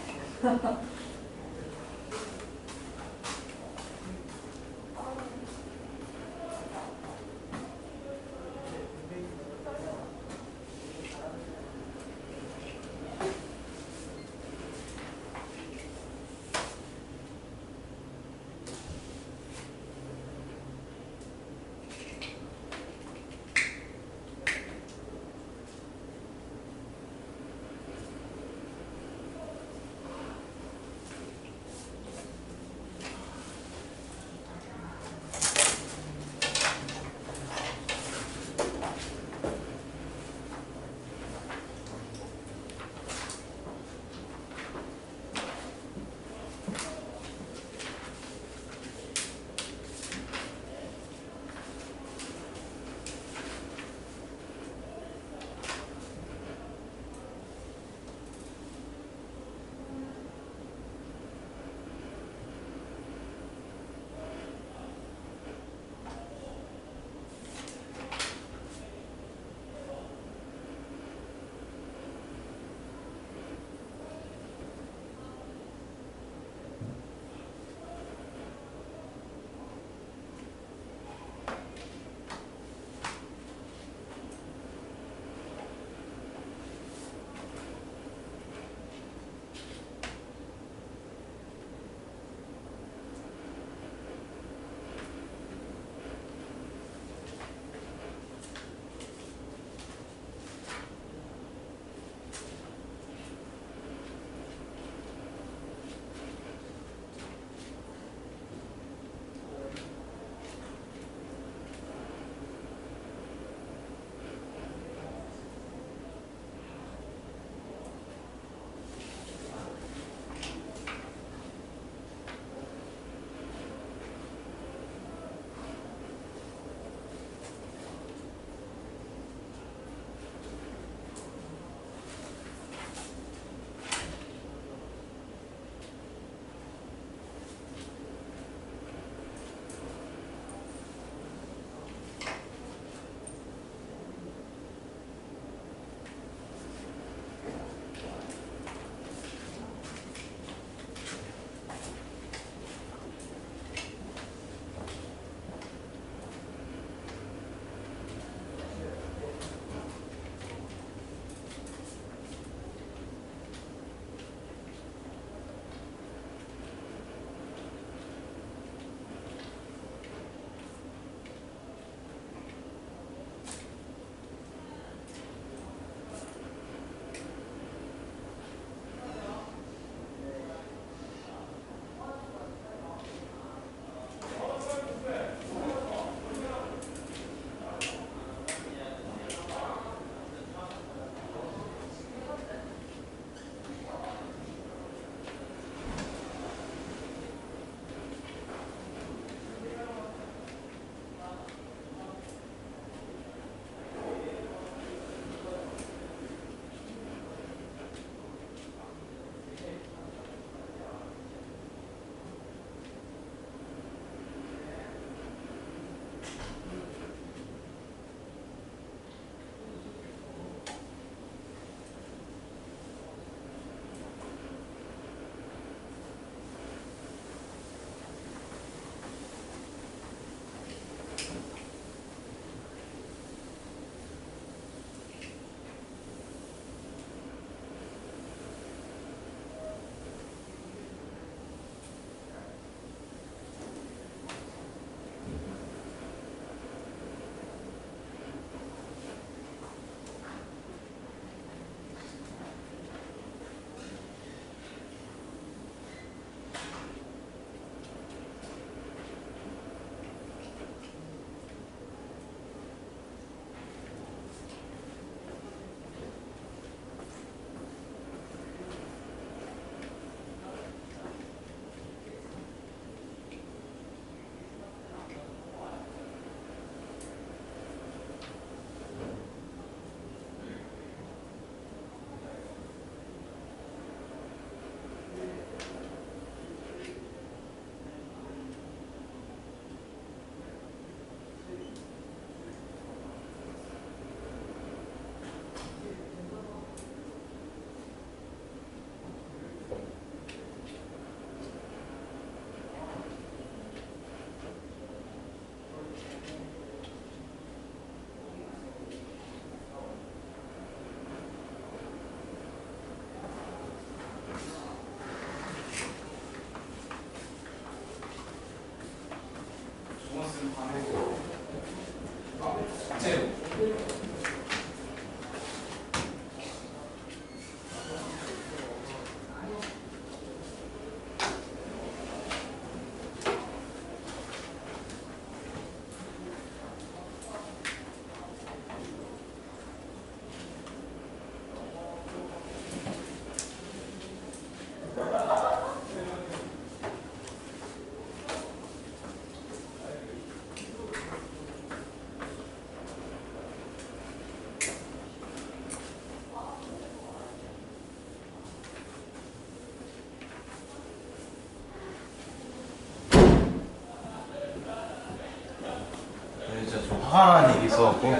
화난 일이 있어갖고.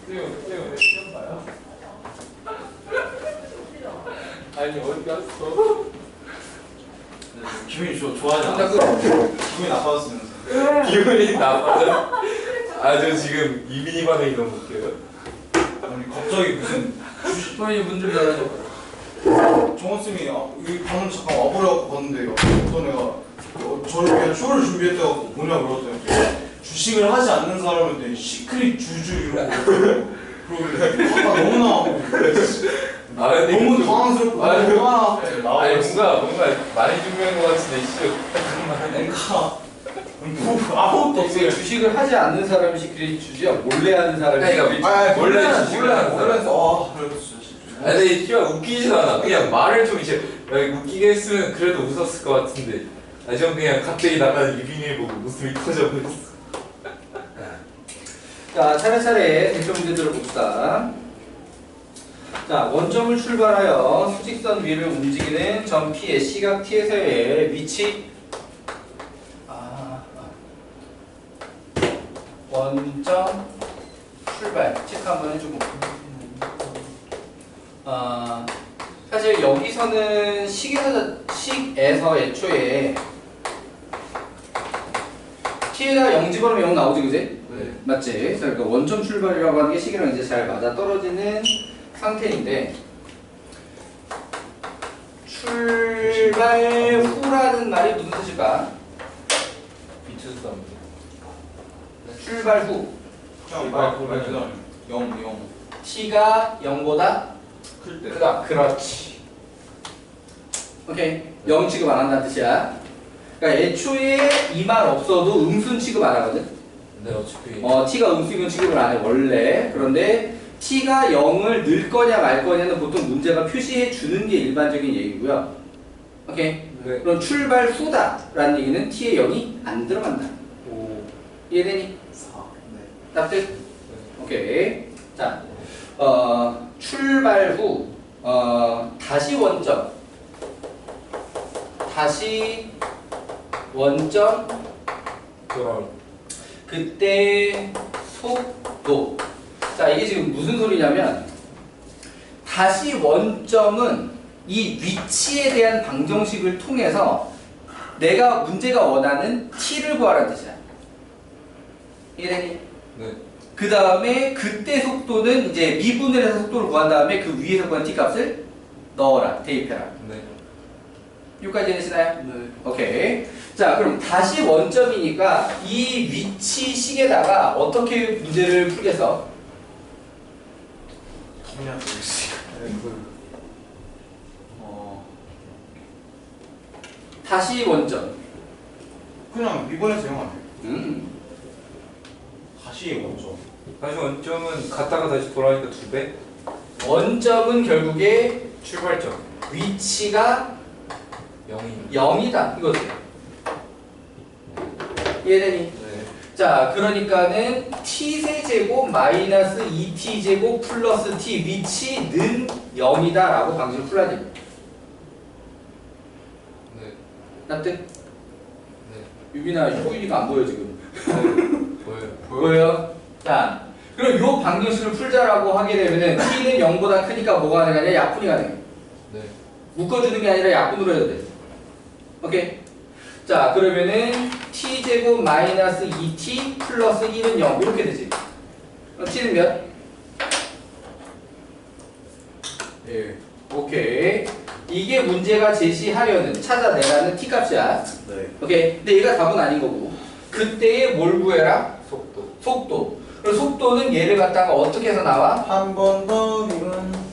왜 시험 봐요? 아니 어디 갔어? 기분이 좋아하지 근데 않았어. 그 기분이 나빠졌으면서. 기분이 나빠져? 아저 지금 이민희 반응이 너무 웃겨요. 아니 갑자기 무슨 소연이 문 좀 열어줘. 정원쌤이 여기 방금 잠깐 와보려고 봤는데 어떤 애가 저를 위한 쇼를 준비했다고 뭐냐 그러더니 주식을 하지 않는 사람한테 시크릿 주주 이러고 그러길래 화가 너무 아 근데 너무 이것도- 당황스럽고 아니, 화가 아니 나와서 뭔가 많이 준비한 것 같은데 씨. 뭔가 아무것도 이게 없어요. 주식을 하지 않는 사람이 시크릿 주주야. 몰래 하는 사람이 그러니까 시크릿 원래 주식을 하는 사람. 몰라서 그래서 진짜 아니 근데 씨발 웃기지도 않아. 그냥 말을 좀 이제 웃기게 했으면 그래도 웃었을 것 같은데. 아니 전 그냥 갑자기 나가는 유빈이를 보고 웃음이 터져버렸어. 자, 차례차례 대표 문제들을 봅시다. 자, 원점을 출발하여 수직선 위를 움직이는 점 P의 시각 T에서의 위치. 원점 출발. 체크 한번 해주고. 사실 여기서는 식에서 애초에 T에다 0 집어넣으면 0 나오지, 그지? 네. 맞지? 그러니까 원점 출발이라고 하는 게 식이랑 이제 잘 맞아 떨어지는 상태인데 출발 후라는 말이 무슨 뜻일까? 미쳤어. 출발 후 그냥 말 0 T가 0보다 클 때. 크다. 그렇지. 오케이. 0 취급 안 한다는 뜻이야. 그러니까 애초에 이 말 없어도 음수는 취급 안 하거든. 근데 어차피 T가 음수이면 취급을 안 해, 원래. 그런데 T가 0을 넣을 거냐 말 거냐는 보통 문제가 표시해 주는 게 일반적인 얘기고요. 오케이. 네. 그럼 출발 후다 라는 얘기는 T에 0이 안 들어간다. 오. 이해되니? 4. 네. 납득? 오케이. 자, 출발 후, 다시 원점. 다시 원점. 돌아올. 그때 속도. 자, 이게 지금 무슨 소리냐면 다시 원점은 이 위치에 대한 방정식을 통해서 내가 문제가 원하는 t를 구하라는 뜻이야. 이해되니? 네. 그 다음에 그때 속도는 이제 미분을 해서 속도를 구한 다음에 그 위에서 구한 t 값을 넣어라. 대입해라. 네. 여기까지 되시나요? 네. 오케이. 자, 그럼 다시 원점이니까 이 위치식에다가 어떻게 문제를 풀겠어? 그냥 보겠습니다. 다시 원점. 그냥 미번에서 영 안 돼요. 다시 원점. 다시 원점은 갔다가 다시 돌아오니까 2배? 원점은 결국에 출발점 위치가 0이 0이다. 이거지. 이해되니? 네. 자, 그러니까는 t세제곱 마이너스 2t제곱 플러스 t 위치는 0이다 라고 방식을 풀어야 돼. 네. 납득? 네. 유빈아, 효인이가 안 보여 지금. 보여요. 보여요? 자, 그럼 요 방정식을 풀자라고 하게 되면은 t는 0보다 크니까 뭐가 가능하냐? 약분이 가능해. 네. 묶어주는 게 아니라 약분으로 해도 돼. 오케이? 자, 그러면은 t제곱 마이너스 2t 플러스 1은 0 이렇게 되지. 그럼 t는 몇? 1. 오케이. 이게 문제가 제시하려는 찾아내라는 t 값이야. 네. 오케이. 근데 얘가 답은 아닌 거고. 그때에 뭘 구해라? 속도. 속도. 그럼 속도는 얘를 갖다가 어떻게 해서 나와? 한 번 더 미분.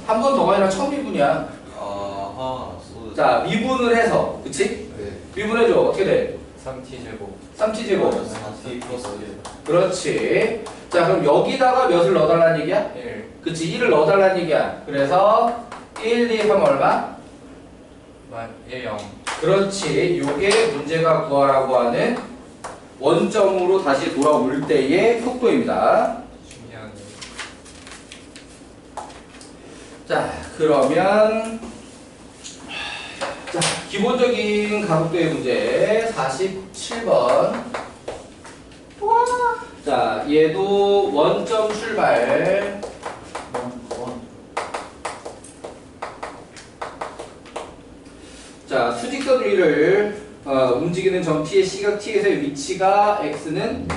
한 번 더가 아니라 처미분이야. 아하. 자, 미분을 해서, 그치? 네. 미분해줘. 어떻게 돼? 3t제곱 3t제곱. 4t 플러스 1. 그렇지. 자, 그럼 여기다가 몇을 넣어달라는 얘기야? 1 그치, 1을 넣어달라는 얘기야. 그래서 1, 2 하면 얼마? 1, 0 그렇지. 요게 문제가 구하라고 하는 원점으로 다시 돌아올 때의 속도입니다. 중요하네. 자, 그러면 자, 기본적인 가속도의 문제 47번. 자, 자, 얘도 원점 출발. 자, 수직선 위를 움직이는 점 T의 시각 T에서의 위치가 X는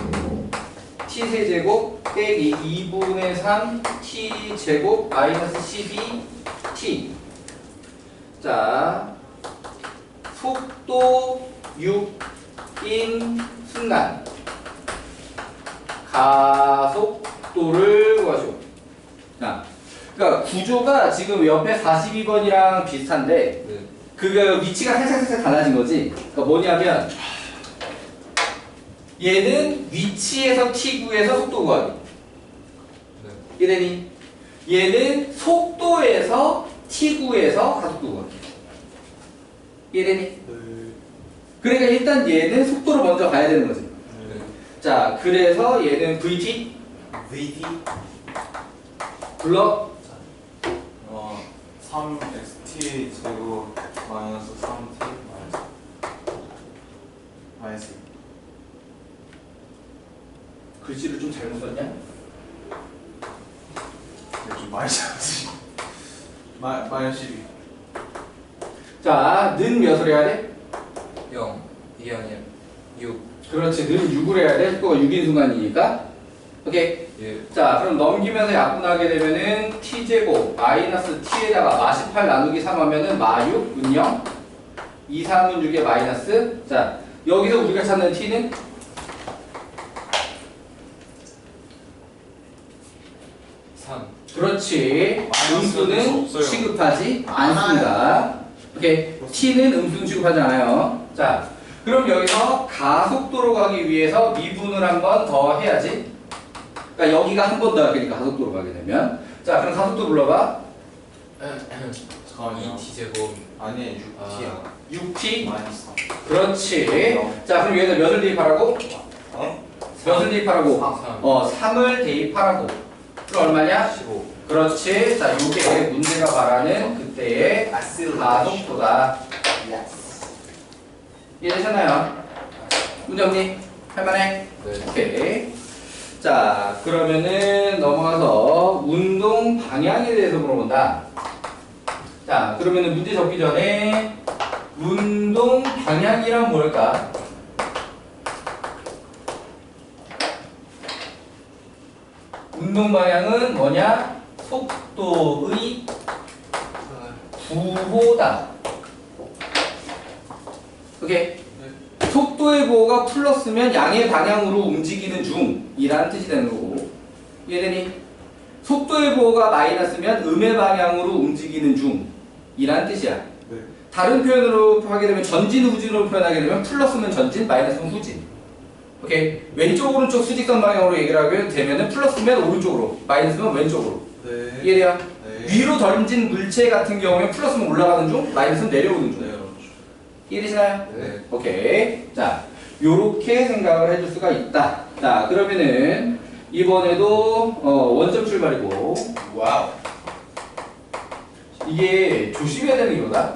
T세제곱 빼기 2분의 3 T제곱 마이너스 12 T. 자, 속도 6인 순간 가속도를 구하죠. 자, 그러니까 구조가 지금 옆에 42번이랑 비슷한데 네. 그 위치가 살짝 달라진 거지. 그러니까 뭐냐면 얘는 위치에서 T9에서 속도 구하기. 네. 이해되니? 얘는 속도에서 T9에서 가속도 구하기. 이해되니? 그러니까 일단 얘는 속도로 먼저 가야 되는 거지. 자, 그래서 얘는 VT VT 불러 3xt 제곱 마이너스 3t 마이너스 글씨를 좀 잘못 썼냐? 좀 많이 잡았지. 마이너스 12. 자, 는 몇을 해야 돼? 0 이게 아니야 6 그렇지, 는 6을 해야 돼. 속도가 6인 순간이니까. 오케이. 예. 자, 그럼 넘기면서 약분하게 되면은 t제곱 마이너스 t에다가 마18 나누기 3 하면은 마6 은영 2, 3은 6에 마이너스. 자, 여기서 우리가 찾는 t는 3 그렇지. 마이너스는 음수는 없어요. 취급하지 않습니다. 오케이. t는 음수는 취급하지 않아요. 자, 그럼 여기서 가속도로 가기 위해서 미분을 한 번 더 해야지. 그러니까 여기가 한 번 더 하니까 가속도로 가게 되면. 자, 그럼 가속도 불러봐. 잠깐만요. 2t 제곱 아니 6t야. 6t. 마이너스 3. 그렇지. 자, 그럼 얘는 몇을 대입하라고? 어? 몇을 대입하라고? 3 3을 대입하라고. 그럼 얼마냐? 15 그렇지. 자, 요게 문제가 말하는 그때의 가속도다. 이해되셨나요? 문제 없니? 할만해? 네. 오케이. 자, 그러면은 넘어가서 운동 방향에 대해서 물어본다. 자, 그러면은 문제 적기 전에 운동 방향이란 뭘까? 운동 방향은 뭐냐? 속도의 부호다. 오케이. 속도의 부호가 플러스면 양의 방향으로 움직이는 중이라는 뜻이 되는 거고. 이해되니? 속도의 부호가 마이너스면 음의 방향으로 움직이는 중이라는 뜻이야. 네. 다른 표현으로 하게 되면 전진 후진으로 표현하게 되면 플러스면 전진, 마이너스면 후진. 오케이. 왼쪽 오른쪽 수직선 방향으로 얘기를 하게 되면은 플러스면 오른쪽으로, 마이너스면 왼쪽으로. 네. 이해돼요? 네. 위로 던진 물체 같은 경우에 플러스면 올라가는 중, 마이너스면 내려오는 중. 네. 그렇죠. 이해되시나요? 네. 오케이. 자, 요렇게 생각을 해줄 수가 있다. 자, 그러면은 이번에도 원점 출발이고, 와우. 이게 조심해야 되는 이거다.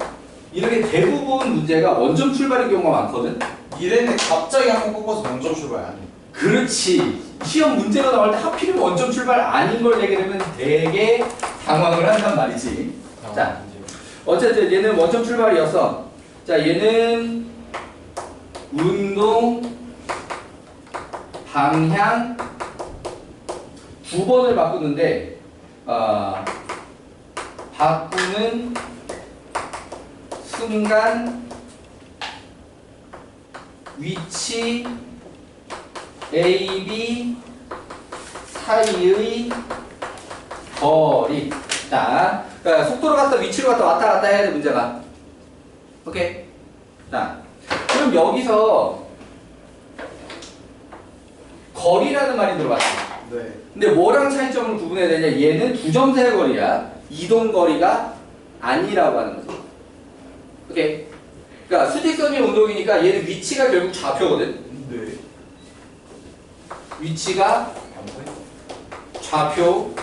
이렇게 대부분 문제가 원점 출발인 경우가 많거든. 이랬는데 갑자기 한 번 꺾어서 0점 출발 아니. 그렇지. 시험 문제가 나올 때 하필이면 원점 출발 아닌 걸 내게 되면 되게 당황을 한단 말이지. 자, 어쨌든 얘는 원점 출발이었어. 자, 얘는 운동 방향 2번을 바꾸는데 바꾸는 순간 위치 A, B 사이의 거리. 자, 그러니까 속도로 갔다 위치로 갔다 왔다 갔다 해야 돼 문제가. 오케이. 자, 그럼 여기서 거리라는 말이 들어왔지. 네. 근데 뭐랑 차이점을 구분해야 되냐? 얘는 두 점 사이의 거리야. 이동 거리가 아니라고 하는 거죠. 오케이. 그러니까 수직선이 운동이니까 얘는 위치가 결국 좌표거든. 네. 위치가 좌표.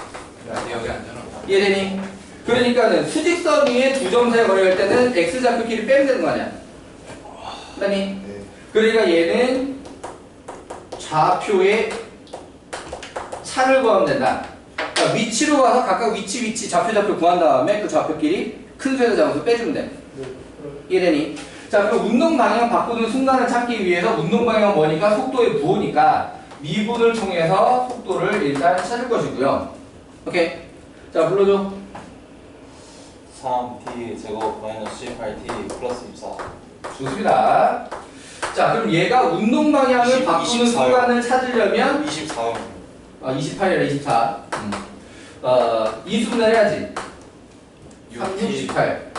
근데 여기 앉아라 이해되니? 그러니까는 수직선 위에 두 점 사이의 거리를 할 때는 x 좌표끼리 빼면 되는 거 아니야? 그러니? 네. 그러니까 얘는 좌표의 차를 구하면 된다. 그러니까 위치로 가서 각각 위치 좌표 구한 다음에 그 좌표끼리 큰 수에서 작은 수 빼주면 돼. 이해되니? 자, 그럼 운동 방향 바꾸는 순간을 찾기 위해서 운동 방향은 뭐니까 속도의 부호니까 미분을 통해서 속도를 일단 찾을 것이고요. 오케이. 자, 불러줘. 3t 제곱 마이너스 18t 플러스 24. 좋습니다. 자, 그럼 얘가 운동 방향을 20, 바꾸는 24요. 순간을 찾으려면 24요. 28이라 24. 이수분할 해야지. 3, 6, 18.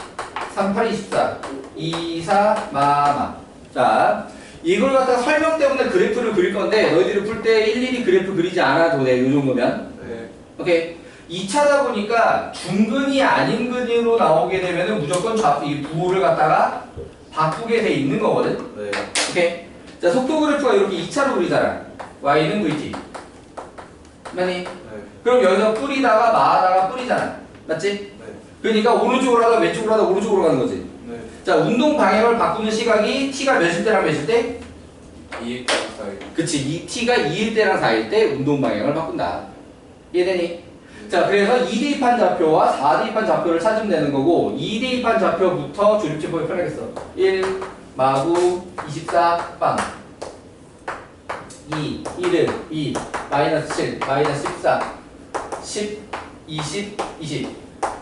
3, 8, 24. 2, 4, 마마. 자, 이걸 갖다가 설명 때문에 그래프를 그릴 건데 너희들이 풀 때 일일이 그래프 그리지 않아도 돼. 이 정도면. 네. 오케이. 2차다 보니까 중근이 아닌 근으로 나오게 되면은 무조건 이 부호를 갖다가 바꾸게 돼 있는 거거든. 네. 오케이. 자, 속도 그래프가 이렇게 2차로 그리잖아. y는 vt. 맞니? 네. 그럼 여기서 뿌리다가 마하다가 뿌리잖아. 맞지? 네. 그러니까 오른쪽으로 하다 왼쪽으로 하다 오른쪽으로 가는 거지. 네. 자, 운동 방향을 바꾸는 시각이 t가 몇일 때랑 몇일 때? 2 그치. 이 t가 2일 때랑 4일 때 운동 방향을 바꾼다. 이해되니? 자, 그래서 2대입한 좌표와 4대입한 좌표를 찾으면 되는 거고 2대입한 좌표부터 조립제법이 편하겠어. 1, 마구, 24, 빵. 2, 1은 2, 마이너스 7, 마이너스 14, 10, 20, 20.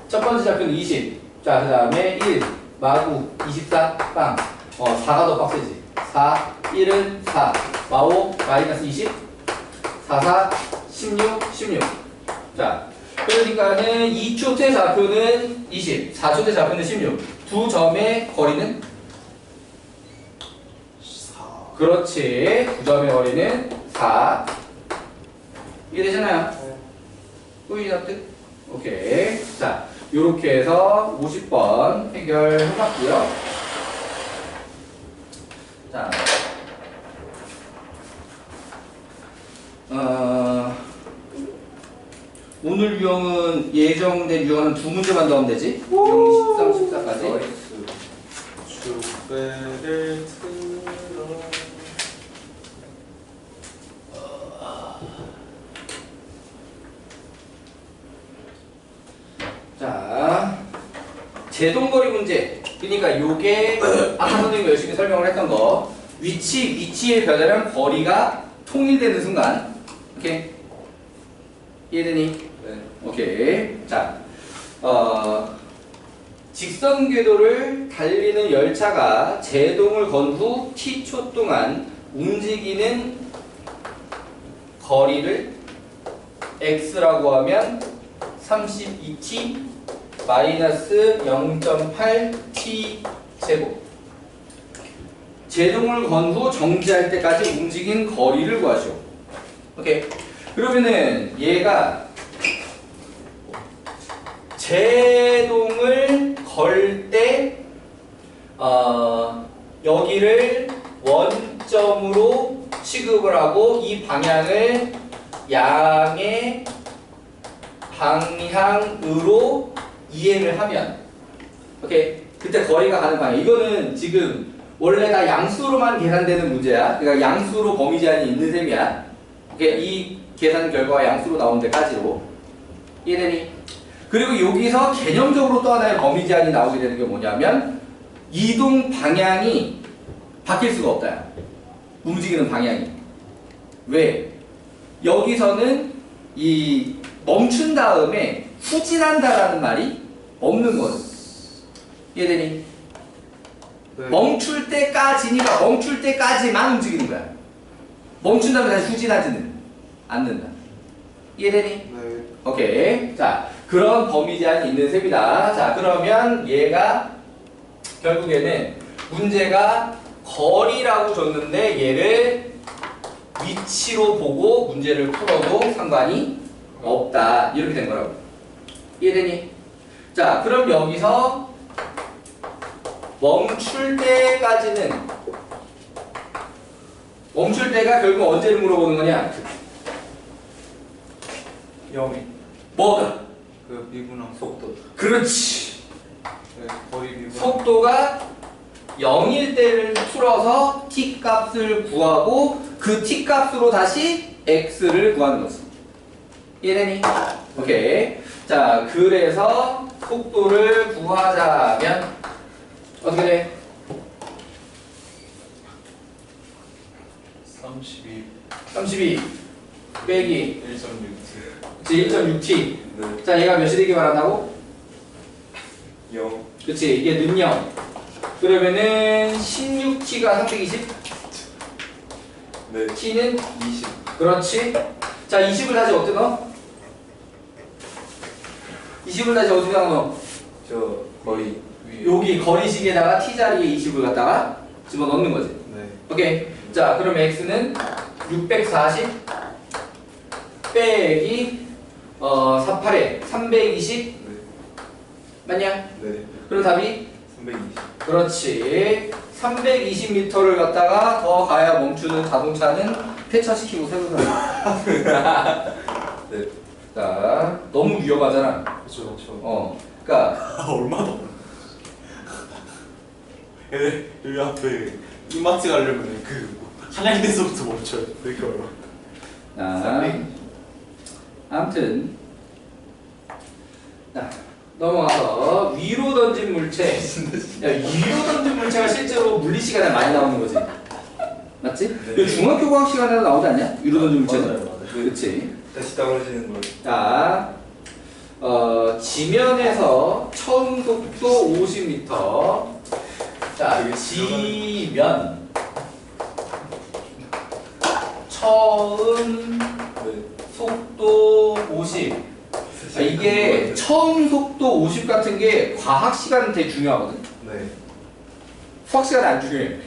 첫 번째 좌표는 20. 자, 그 다음에 1, 마구, 24, 빵. 4가 더 빡세지. 4, 1은 4, 마오, 마이너스 20, 4, 4, 16, 16. 자, 그러니까는 2초대 좌표는 20, 4초대 좌표는 16. 두 점의 거리는? 4. 그렇지. 두 점의 거리는 4. 이해되잖아요? 꾸이 납득? 오케이. 자, 요렇게 해서 50번 해결해봤고요. 자, 오늘 유형은 예정된 유형은 두 문제만 더 하면 되지? 유형 13, 14까지. 주배를 틀어. 자, 제동거리 문제. 그러니까 요게 아까 선생님이 열심히 설명을 했던 거. 위치의 변화랑 거리가 통일되는 순간. 오케이? 이해되니? 네. 오케이. 자, 직선 궤도를 달리는 열차가 제동을 건 후 t초 동안 움직이는 거리를 x라고 하면 32t 마이너스 0.8t 제곱. 제동을 건 후 정지할 때까지 움직인 거리를 구하시오. 오케이. 그러면은 얘가 제동을 걸 때 여기를 원점으로 취급을 하고 이 방향을 양의 방향으로 이해를 하면 오케이. 그때 거리가 가는 방향. 이거는 지금 원래 다 양수로만 계산되는 문제야. 그러니까 양수로 범위 제한이 있는 셈이야. 오케이. 이 계산 결과가 양수로 나온 데까지로. 이해되니? 그리고 여기서 개념적으로 또 하나의 범위 제한이 나오게 되는 게 뭐냐면 이동 방향이 바뀔 수가 없다. 움직이는 방향이. 왜? 여기서는 이 멈춘 다음에 후진한다라는 말이 없는 거예요. 이해되니? 네. 멈출 때까지니까 멈출 때까지만 움직이는 거야. 멈춘 다음에 다시 후진하지는 않는다. 이해되니? 네. 오케이. 자, 그런 범위 제한이 있는 셈이다. 자, 그러면 얘가 결국에는 문제가 거리라고 줬는데 얘를 위치로 보고 문제를 풀어도 상관이 없다. 이렇게 된 거라고. 이해되니? 자, 그럼 여기서 멈출 때가 결국 언제를 물어보는 거냐? 0이. 뭐가? 그 미분항 속도. 그렇지. 네. 거리 미분. 속도가 0일 때를 풀어서 t 값을 구하고 그 t 값으로 다시 x를 구하는 거지. 이해되니? 오케이. 자, 그래서 속도를 구하자면 어떻게 돼? 32 빼기 1.6t. 1.6t. 네. 자, 얘가 몇이 되기 바란다고? 0. 그치, 이게 는요. 그러면은 16t가 320, 네. t는 20. 그렇지. 자, 20을 다시 어디다 넣어? 20을 다시 어디다 넣어? 저 거의 위에. 여기 거리식에다가 t자리에 20을 갖다가 집어넣는 거지. 네. 오케이. 자, 그럼 x는 640 빼기 48에 320 네. 맞냐? 네. 그럼 답이 320. 그렇지. 320m를 갖다가 더 가야 멈추는 자동차는 폐차시키고 새로 사. 네. 자, 너무 위험하잖아. 그렇죠. 그러니까 얼마나 얘들 여기 앞에 이마트 가려면 그 한양대에서부터 멈춰요. 되게 어려워. 자, 아무튼 자, 넘어가서 위로 던진 물체. 야, 위로 던진 물체가 실제로 물리 시간에 많이 나오는 거지. 맞지? 네. 이거 중학교 과학 시간에도 나오지 않냐? 위로 던진 물체는. 맞아요. 그렇지. 다시 떨어지는 거. 자, 지면에서 처음 속도 50m. 자, 지면 처음 네. 속도 50. 아, 이게 처음 속도 50 같은 게 과학 시간은 되게 중요하거든. 네. 수학 시간은 안 중요해.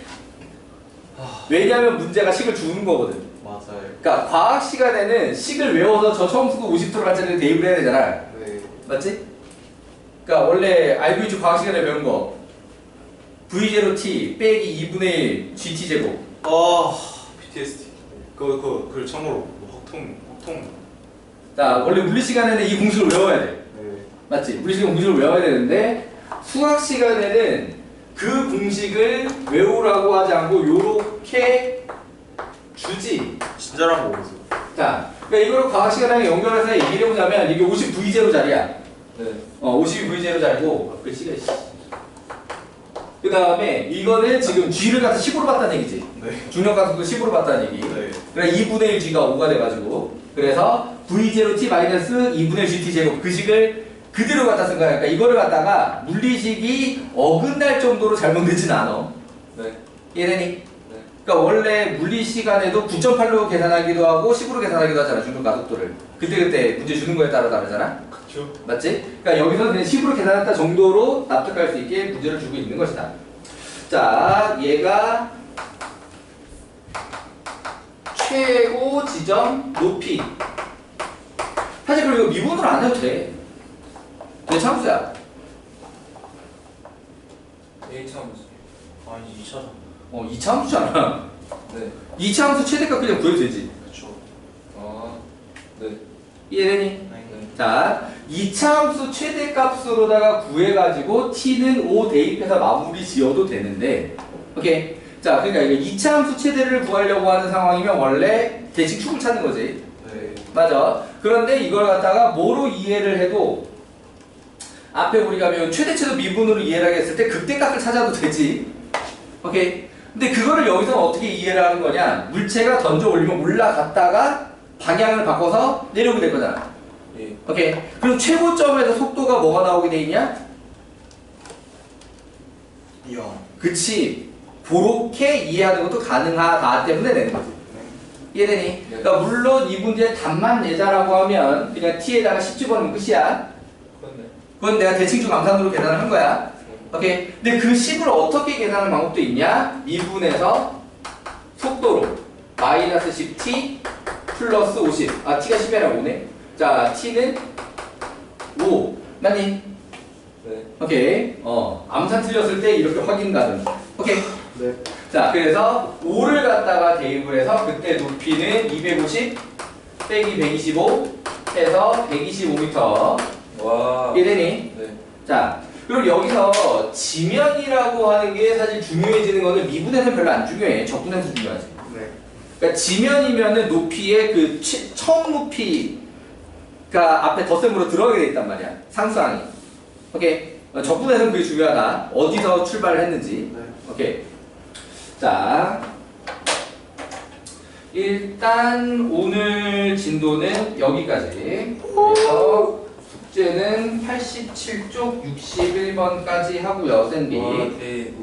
왜냐하면 문제가 식을 주는 거거든. 맞아요. 그러니까 과학 시간에는 식을 외워서 저 처음 속도 50도로 갈자리를 대입을 해야 되잖아. 네. 맞지? 그러니까 원래 알고 있죠. 과학 시간에 배운 거 V0t 빼기 2분의 1 GT제곱. PTSD. 그걸 참고로 확통. 자, 원래 물리 시간에는 이 공식을 외워야 돼. 네. 맞지? 물리 시간 공식을 외워야 되는데 수학 시간에는 그 공식을 외우라고 하지 않고 요렇게 주지. 친절한 거 보세요. 자, 그러니까 이걸 과학 시간에 연결해서 얘기를 해보자면 이게 50V0 자리야. 네. 52V0 자리고 글씨가 있어. 그 다음에 이거는 지금 G를 갖다 10으로 봤다는 얘기지. 네. 중력 가속도 10으로 봤다는 얘기. 네. 그래 2분의 1 G가 5가 돼가지고 그래서 V0t 마이너스 2분의 1 GT 제곱 그 식을 그대로 갖다 쓴 거야. 그러니까 이거를 갖다가 물리식이 어긋날 정도로 잘못되진 않아. 네. 이해되니? 네. 그러니까 원래 물리 시간에도 9.8로 계산하기도 하고 10으로 계산하기도 하잖아. 중력 가속도를. 그때 문제 주는 거에 따라 다르잖아. 그렇죠. 맞지? 그러니까 여기서 그냥 10으로 계산했다 정도로 납득할 수 있게 문제를 주고 있는 것이다. 자, 얘가 최고 지점 높이. 사실 그리고 이거 미분으로 안 해도 돼. 내 참수야. A차함수. 아니 2차잖아. 2차함수잖아. 네. 2차함수 최대값 그냥 구해도 되지. 그렇죠. 아. 네. 이해되니? 네. 자, 2차함수 최대값으로다가 구해가지고 t는 5 대입해서 마무리 지어도 되는데, 오케이. 자, 그러니까 이거 2차함수 최대를 구하려고 하는 상황이면 원래 대칭축을 찾는 거지. 네. 맞아. 그런데 이걸 갖다가 뭐로 이해를 해도 앞에 우리가 배운 최대치도 미분으로 이해를 하겠을 때 극대값을 찾아도 되지. 오케이. 근데 그거를 여기서 어떻게 이해를 하는 거냐? 물체가 던져 올리면 올라갔다가 방향을 바꿔서 내려오게 될 거잖아. 예. 오케이. 그럼 최고점에서 속도가 뭐가 나오게 돼 있냐? 이형. 그치. 그렇게 이해하는 것도 가능하다 때문에 내는 거지. 이해되니? 그러니까 물론 이 문제의 답만 내자라고 하면 그냥 t에다가 10 집어넣으면 끝이야. 그렇네. 그건 내가 대칭축 암산으로 계산을 한 거야. 오케이. 근데 그 10을 어떻게 계산하는 방법도 있냐? 미분에서 속도로 마이너스 10t 플러스 50. 아, t가 10이 아니라 5네. 자, t는 5. 맞니? 네. 오케이. 암산 틀렸을 때 이렇게 확인 가능. 오케이. 네. 자, 그래서 5를 갖다가 대입을 해서 그때 높이는 250 빼기 125 해서 125m. 와. 이해되니? 네. 자, 그리고 여기서 지면이라고 하는 게 사실 중요해지는 거는 미분에서는 별로 안 중요해. 적분에서 중요하지. 네. 그러니까 지면이면은 높이의 그 처음 높이 그러니까 앞에 덧셈으로 들어가게 돼 있단 말이야. 상수항이. 오케이. 적분에서는 그게 중요하다. 어디서 출발을 했는지. 네. 오케이. 자, 일단 오늘 진도는 여기까지. 그래서 숙제는 87쪽 61번까지 하고요. 쌤비. 네,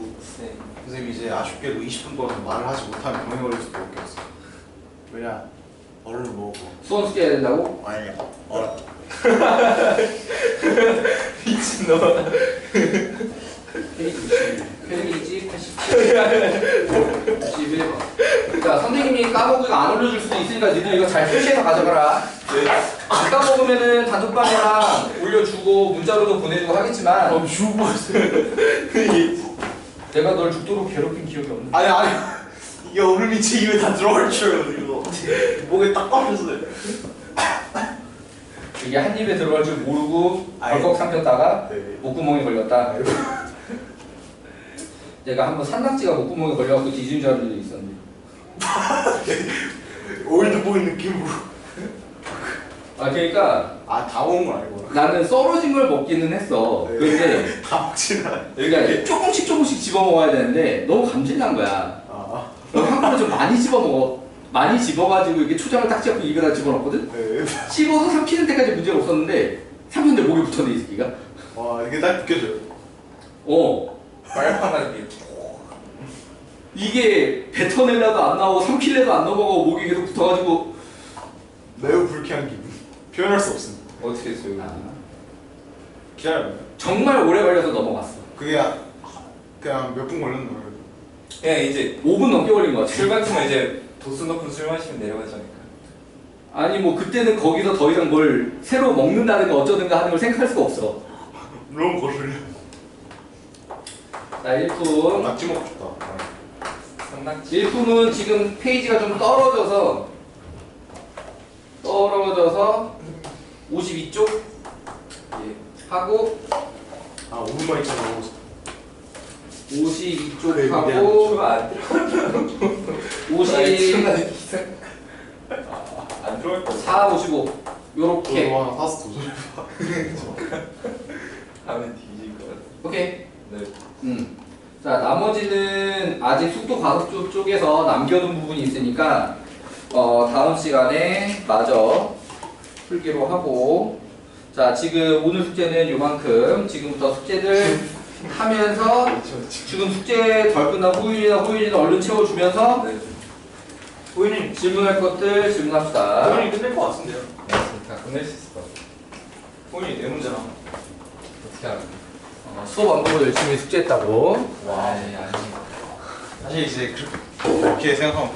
선생님 이제 아쉽게도 20분 동안 말을 하지 못하면 병에 걸릴 수도 없겠어. 왜냐? 얼른 먹어. 수원 숙제 해야 된다고? 아니야. 미친놈. 페이지 87, 91번. 그러니까 선생님이 까먹고 안 올려줄 수도 있으니까 니들 이거 잘 표시해서 가져가라. 안 까먹으면은 단톡방이랑 올려주고 문자로도 보내주고 하겠지만 죽고 있어요. 내가 널 죽도록 괴롭힌 기억이 없는데. 아니. 이게 얼음이 제 입에 다 들어갈 줄 이거. 목에 딱 걸렸어요. 이게 한 입에 들어갈 줄 모르고 아이. 벌컥 삼켰다가 네. 목구멍에 걸렸다. 내가 한번 산낙지가 목구멍에 걸려갖고 뒤진 줄 알은 적도 있었는데. 올드보이 느낌으로. 아 그러니까 다 먹은 건 아니고. 나는 썰어진 걸 먹기는 했어. 네. 근데 다 먹지는 않아. 그러니까 조금씩 집어 먹어야 되는데 너무 감질난 거야. 한 번에 좀 많이 집어 먹어. 많이 집어가지고 이게 초장을 딱 찍고 입에다 집어넣거든. 네. 씹어서 삼키는 데까지 문제가 없었는데 삼켰는데 목에 붙었네 이 새끼가. 와 이게 딱 느껴져요. 빨판하게. 이게 뱉어내려도 안 나오고 삼킬래도 안 넘어가고 목에 계속 붙어가지고 매우 불쾌한 기분. 표현할 수 없습니다. 어떻게 했어요? 기다려요. 정말 오래 걸려서 넘어갔어. 그게 그냥 몇 분 걸렸나 그래도. 그냥 이제 5분 넘게 걸린 것 같아. 술 같은 거 이제 도수 높은 술 마시면 내려가지 않을까? 아니 뭐 그때는 거기서 더 이상 뭘 새로 먹는다든가 어쩌든가 하는 걸 생각할 수가 없어. 너무 거슬려. 자 1품. 낙지 먹고 싶다. 산낙지. 1품은 지금 페이지가 좀 떨어져서 52쪽 하고 5분만 있잖아. 먹고 싶다. 52쪽 하고 그거 안 들어. 50 안 들어갈 거. 4, 55 요렇게. 와 파스 도전해봐. 하면 뒤질 것 같아. 오케이. 네. 자 나머지는 아직 속도 가속 쪽에서 남겨둔 부분이 있으니까 다음 시간에 마저 풀기로 하고, 자 지금 오늘 숙제는 요만큼. 지금부터 숙제들 하면서 지금 숙제 덜 끝난 호윤이는 얼른 채워주면서 네. 호인님 질문할 것들 질문합시다. 호인이 끝낼 것 같은데요. 다 끝낼 수 있을 것 같아. 호인이 네 문제나. 어떻게 알아? 수업 안 보고 열심히 숙제했다고. 와, 아니. 사실 이제 그렇게 생각하면